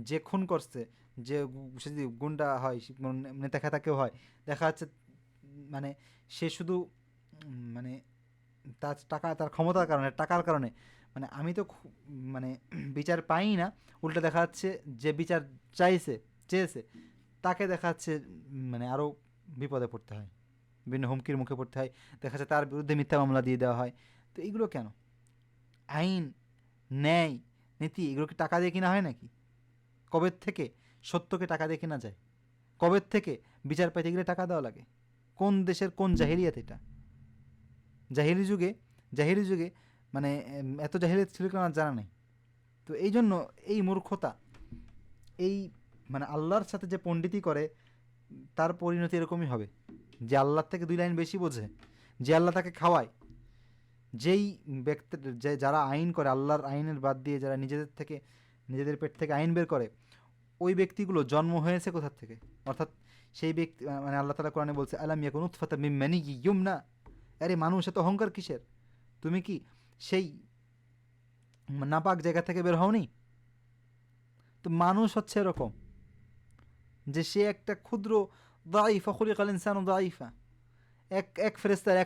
যে খুন করছে, যে সে যদি গুন্ডা হয়, নেতা খেতা কেউ হয়, দেখা যাচ্ছে মানে সে শুধু মানে তার টাকা, তার ক্ষমতার কারণে, টাকার কারণে, মানে আমি তো মানে বিচার পাই না, উল্টো দেখা যাচ্ছে যে বিচার চেয়েছে তাকে দেখা যাচ্ছে মানে আরও বিপদে পড়তে হয়, বিভিন্ন হুমকির মুখে পড়তে হয়, দেখা যাচ্ছে তার বিরুদ্ধে মিথ্যা মামলা দিয়ে দেওয়া হয়। তো এগুলো কেন? আইন, ন্যায়, নীতি, এগুলো কি টাকা দিয়ে কিনা হয় নাকি? কবে থেকে সত্যকে টাকা দিয়ে কেনা যায়? কবে থেকে বিচার পাইতে গেলে টাকা দেওয়া লাগে? কোন দেশের কোন জাহিলিয়াত এটা? জাহিলি যুগে, জাহিলি যুগে মানে এত জাহিলিয়াত ছিল কিনা জানা নেই। তো এই জন্য এই মূর্খতা, এই মানে আল্লাহর সাথে যে পণ্ডিতি করে তার পরিণতি এরকমই হবে, যে আল্লাহর থেকে 2 লাইন বেশি বোঝে, যে আল্লাহ তাকে খাওয়ায়, যেই ব্যক্তি, যে যারা আইন করে আল্লাহর আইনের বাদ দিয়ে, যারা নিজেদের পেট থেকে আইন বের করে, ওই ব্যক্তিগুলো জন্ম হয়েছে কোথা থেকে? অর্থাৎ সেই ব্যক্তি মানে আল্লাহ তাআলা কোরআনে বলছে আলাম ইয়াকুন নুতফাতাম মিন মানিয়্যিন ইউমনা, আরে মানুষ এত অহংকার কিসের? তুমি কি সেই নাপাক জায়গা থেকে বের হওনি? তো মানুষ হচ্ছে এরকম যে সে একটা ক্ষুদ্র দাঈফা, খুলিকাল ইনসানু দাঈফা, এক ফেরেশতার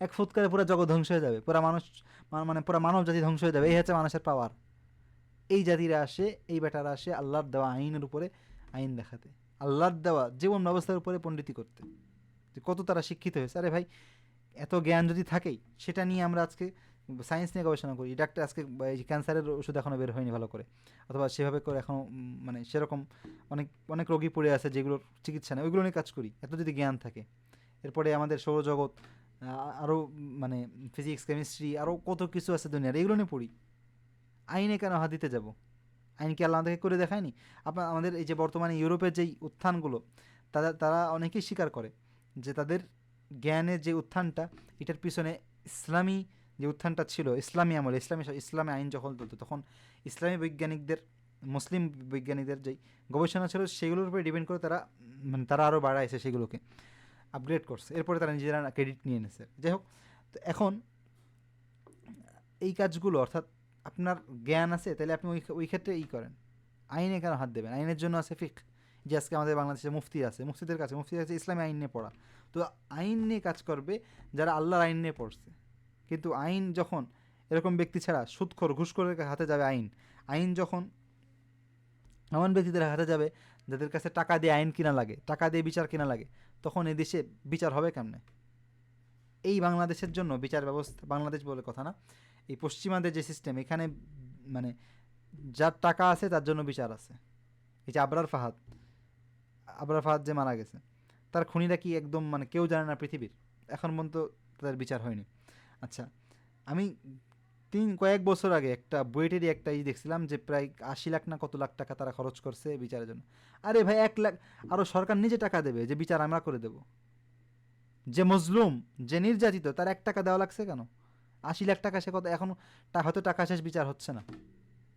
এক ফুৎকারে পুরো জগৎ ধ্বংস হয়ে যাবে, পুরো মানুষ মানে পুরো মানব জাতি ধ্বংস হয়ে যাবে। এই হচ্ছে মানুষের পাওয়ার। এই জাতিরা আসে, এই বেটারা আসে আল্লাহর দেওয়া আইনের উপরে আইন দেখাতে, আল্লাহর দেওয়া জীবন ব্যবস্থার উপরে পণ্ডিতি করতে, যে কত তারা শিক্ষিত হয়েছে। আরে ভাই, এত জ্ঞান যদি থাকেই, সেটা নিয়ে আমরা আজকে সায়েন্স নিয়ে গবেষণা করি, ডাক্তার আজকে ক্যান্সারের ওষুধ এখনও বের হয়নি ভালো করে, অথবা সেভাবে করে এখনও মানে সেরকম অনেক অনেক রোগী পড়ে আছে যেগুলোর চিকিৎসা নেই, ওইগুলো নিয়ে কাজ করি, এত যদি জ্ঞান থাকে। এরপরে আমাদের সৌরজগৎ, আরও মানে ফিজিক্স, কেমিস্ট্রি, আরও কত কিছু আছে দুনিয়ার, এগুলো নিয়ে পড়ি। আইনে কেন হাত দিতে যাব? আইন কি আল্লাহ আমাদেরকে করে দেখায়নি? আমাদের এই যে বর্তমানে ইউরোপের যেই উত্থানগুলো, তারা অনেকেই স্বীকার করে যে তাদের জ্ঞানের যে উত্থানটা, এটার পিছনে ইসলামী যে উত্থানটা ছিল, ইসলামী আমলে, ইসলামী আইন যখন চলতো, তখন ইসলামী বৈজ্ঞানিকদের, মুসলিম বৈজ্ঞানিকদের যেই গবেষণা ছিল, সেগুলোর উপরে ডিপেন্ড করে তারা মানে তারা আরও বাড়াইছে, সেগুলোকে আপগ্রেড করছে, এরপরে তারা নিজেরা ক্রেডিট নিয়ে এনেছে। যাই হোক, তো এখন এই কাজগুলো, অর্থাৎ আপনার জ্ঞান আছে তাহলে আপনি ওই ক্ষেত্রে করেন, আইনে কেন হাত দেবেন? আইনের জন্য আছে ফিক, যে আজকে আমাদের বাংলাদেশে মুফতি আছে, মুফতিদের কাছে ইসলামী আইন নিয়ে পড়া। তো আইন নিয়ে কাজ করবে যারা আল্লাহর আইন নিয়ে পড়ছে। কিন্তু আইন যখন এরকম ব্যক্তি ছাড়া সুদখোর, ঘুষখোরের হাতে যাবে, আইন যখন এমন ব্যক্তিদের হাতে যাবে যাদের কাছে টাকা দিয়ে আইন কিনা লাগে, টাকা দিয়ে বিচার কিনা লাগে, তখন এই দেশে বিচার হবে কেমনে? এই বাংলাদেশের জন্য বিচার ব্যবস্থা, বাংলাদেশ বলে কথা না, এই পশ্চিমাদের যে সিস্টেম, এখানে মানে যার টাকা আছে তার জন্য বিচার আছে। এই যে আবরার ফাহাদ যে মারা গেছে, তার খুনিরা কি একদম মানে কেউ জানে না পৃথিবীর, এখন পর্যন্ত তাদের বিচার হয়নি। আচ্ছা, আমি কয়েক বছর আগে একটা বুয়েটেরই একটা দেখছিলাম যে প্রায় 80 লাখ না কত লাখ টাকা তারা খরচ করছে বিচারের জন্য। আরে ভাই, 1 লাখ, আরও সরকার নিজে টাকা দেবে যে বিচার আমরা করে দেব। যে মজলুম, যে নির্যাতিত, তার 1 টাকা দেওয়া লাগছে কেন? 80 লাখ টাকা, সে কত এখন হয়তো টাকা শেষ, বিচার হচ্ছে না,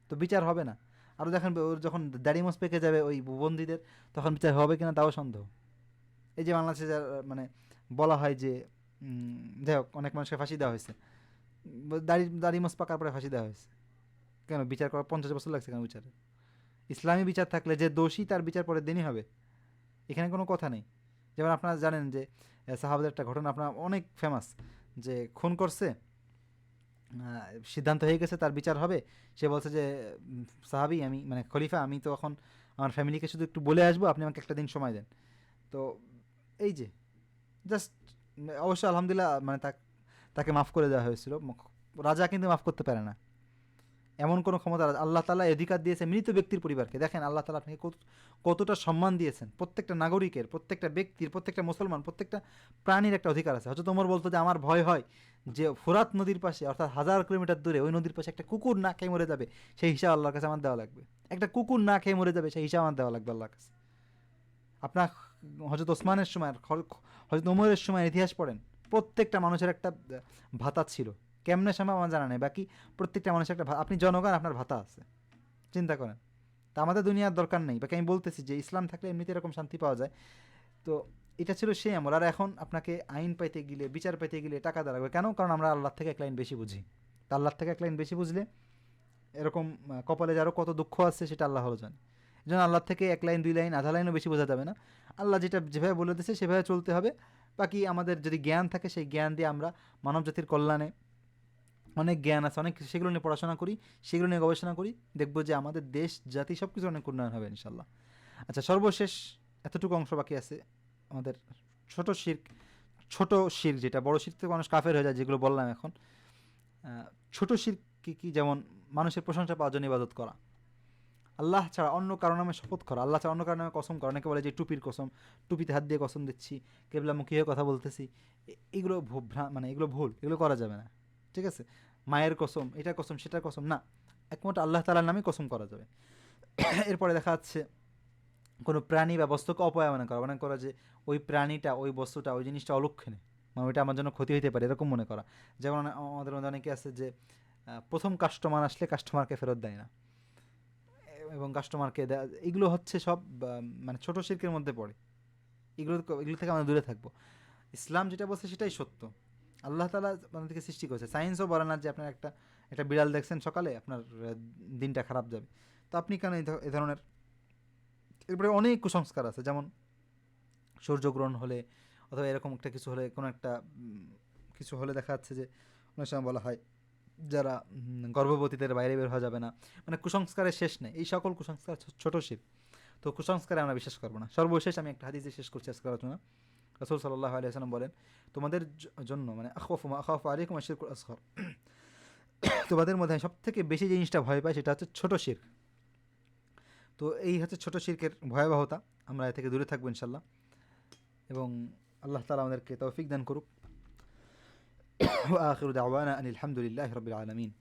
তো বিচার হবে না। আরও দেখেন ওর যখন দাড়ি মোজ পেকে যাবে ওই বন্দীদের, তখন বিচার হবে কিনা তাও সন্দেহ। এই যে বাংলাদেশে যার মানে বলা হয় যে যাই হোক, অনেক মানুষকে ফাঁসি দেওয়া হয়েছে, দাড়ি মোজ পাকার পরে ফাঁসি দেওয়া হয়েছে, কেন? বিচার করা 50 বছর লাগছে কেন বিচারে? ইসলামী বিচার থাকলে যে দোষী তার বিচার পরের দিনই হবে, এখানে কোনো কথা নেই। যেমন আপনারা জানেন যে সাহাবাদের একটা ঘটনা আপনার অনেক ফেমাস, যে খুন করছে, সিদ্ধান্ত হয়ে গেছে তার বিচার হবে, সে বলছে যে সাহাবি, আমি মানে খলিফা, আমি তো এখন আমার ফ্যামিলিকে শুধু একটু বলে আসবো, আপনি আমাকে একটা দিন সময় দেন। তো এই যে জাস্ট, অবশ্য আলহামদুলিল্লাহ মানে তাকে মাফ করে দেওয়া হয়েছিল। রাজা কিন্তু মাফ করতে পারে না, এমন কোনো ক্ষমতা আল্লাহ তাআলা অধিকার দিয়েছে মৃত ব্যক্তির পরিবারকে। দেখেন আল্লাহ তাআলা আপনাকে কতটা সম্মান দিয়েছেন। প্রত্যেকটা নাগরিকের, প্রত্যেকটা ব্যক্তির, প্রত্যেকটা মুসলমান, প্রত্যেকটা প্রাণীর একটা অধিকার আছে। হয়তো তোমার বলতো যে আমার ভয় হয় যে ফুরাত নদীর পাশে, অর্থাৎ 1000 কিলোমিটার দূরে ওই নদীর পাশে একটা কুকুর না খেয়ে মরে যাবে, সেই হিসাব আল্লাহর কাছে আমার দেওয়া লাগবে। একটা কুকুর না খেয়ে মরে যাবে, সেই হিসাব আমার দেওয়া লাগবে আল্লাহর কাছে। আপনার হযরত ওসমানের সময়, হযরত ওমরের সময় ইতিহাস পড়েন, প্রত্যেকটা মানুষের একটা ভাতা ছিল। কেমনে সময় আমার জানা নেই, বাকি প্রত্যেকটা মানুষের একটা, আপনি জনগণ, আপনার ভাতা আছে, চিন্তা করেন। তা আমাদের দুনিয়ার দরকার নেই, বাকি আমি বলতেছি যে ইসলাম থাকলে এমনিতে এরকম শান্তি পাওয়া যায়। তো এটা ছিল সেই আমল। আর এখন আপনাকে আইন পাইতে গেলে, বিচার পাইতে গেলে টাকা দেওয়া লাগবে। কেন? কারণ আমরা আল্লাহর থেকে এক লাইন বেশি বুঝি। তা আল্লাহর থেকে এক লাইন বেশি বুঝলে এরকম কপালে যারও কত দুঃখ আছে সেটা আল্লাহ ভালো জানে। এই জন্য আল্লাহর থেকে এক লাইন, দুই লাইন, আধা লাইনও বেশি বোঝা যাবে না। আল্লাহ যেটা যেভাবে বলে দিয়েছে সেভাবে চলতে হবে। বাকি আমাদের যদি জ্ঞান থাকে, সেই জ্ঞান দিয়ে আমরা মানব জাতির কল্যাণে, অনেক জ্ঞান আছে, অনেক সেগুলো নিয়ে পড়াশোনা করি, সেগুলো নিয়ে গবেষণা করি, দেখবো যে আমাদের দেশ জাতি সব কিছু অনেক উন্নয়ন হবে ইনশাল্লাহ। আচ্ছা, সর্বশেষ এতটুকু অংশ বাকি আছে আমাদের। ছোট শিরক, ছোট শিরক যেটা, বড় শিরক থেকে মানুষ কাফের হয়ে যায়, যেগুলো বললাম এখন। ছোট শিরক কি কি? যেমন মানুষের প্রশংসা পাওয়ার জন্য ইবাদত করা, আল্লাহ ছাড়া অন্য কারো নামে শপথ করা, আল্লাহ ছাড়া অন্য কারো নামে কসম করা। অনেকে বলে যে টুপির কসম, টুপিতে হাত দিয়ে কসম দিচ্ছি, কেবলামুখী হয়ে কথা বলতেছি। এগুলো মানে এগুলো ভুল, এগুলো করা যাবে না। ঠিক আছে? মায়ের কসম, এটা কসম, সেটার কসম না, একমাত্র আল্লাহ তাআলার নামে কসম করা যাবে। এরপরে দেখা যাচ্ছে কোনো প্রাণী বা বস্তুকে অপয়ামনা করা, মনে করা যে ওই প্রাণীটা, ওই বস্তুটা, ওই জিনিসটা অলক্ষণে, মানে ওইটা আমার জন্য ক্ষতি হতে পারে, এরকম মনে করা। যেমন আমাদের মধ্যে অনেকে আছে যে প্রথম কাস্টমার আসলে কাস্টমারকে ফেরত দেয় না, এবং কাস্টমারকে এগুলো হচ্ছে সব মানে ছোট শিরকের মধ্যে পড়ে। এগুলো থেকে আমরা দূরে থাকবো। ইসলাম যেটা বলছে সেটাই সত্য। আল্লাহ তাআলা আমাদেরকে সৃষ্টি করেছে। সায়েন্সও বলে না যে আপনার একটা একটা বিড়াল দেখছেন সকালে, আপনার দিনটা খারাপ যাবে। তো আপনি কেন এই ধরনের। এরপরে অনেক কুসংস্কার আছে, যেমন সূর্যগ্রহণ হলে অথবা এরকম একটা কিছু হলে, কোনো একটা কিছু হলে দেখা যাচ্ছে যে অনেক সময় বলা হয় যারা গর্ভবতীদের বাইরে বের হওয়া যাবে না। মানে কুসংস্কারের শেষ নেই। এই সকল কুসংস্কার ছোট শিরক। তো কুসংস্কারে আমরা বিশ্বাস করবো না। সর্বশেষ আমি একটা হাদিসে শেষ করছি আজকের আলোচনা। রাসূল সাল্লাল্লাহু আলাইহি ওয়াসাল্লাম বলেন, তোমাদের জন্য, মানে আখাফু মা আখাফু আলাইকুম আশ-শিরকুল আসগর, তোমাদের মধ্যে সব থেকে বেশি যে জিনিসটা ভয় পাই সেটা হচ্ছে ছোট শিরক। তো এই হচ্ছে ছোট শিরকের ভয়াবহতা। আমরা এ থেকে দূরে থাকবো ইনশাল্লাহ, এবং আল্লাহ তাআলা আমাদেরকে তৌফিক দান করুক। ওয়া আখিরু দাওয়ানা আনিল হামদুলিল্লাহি রাব্বিল আলামিন।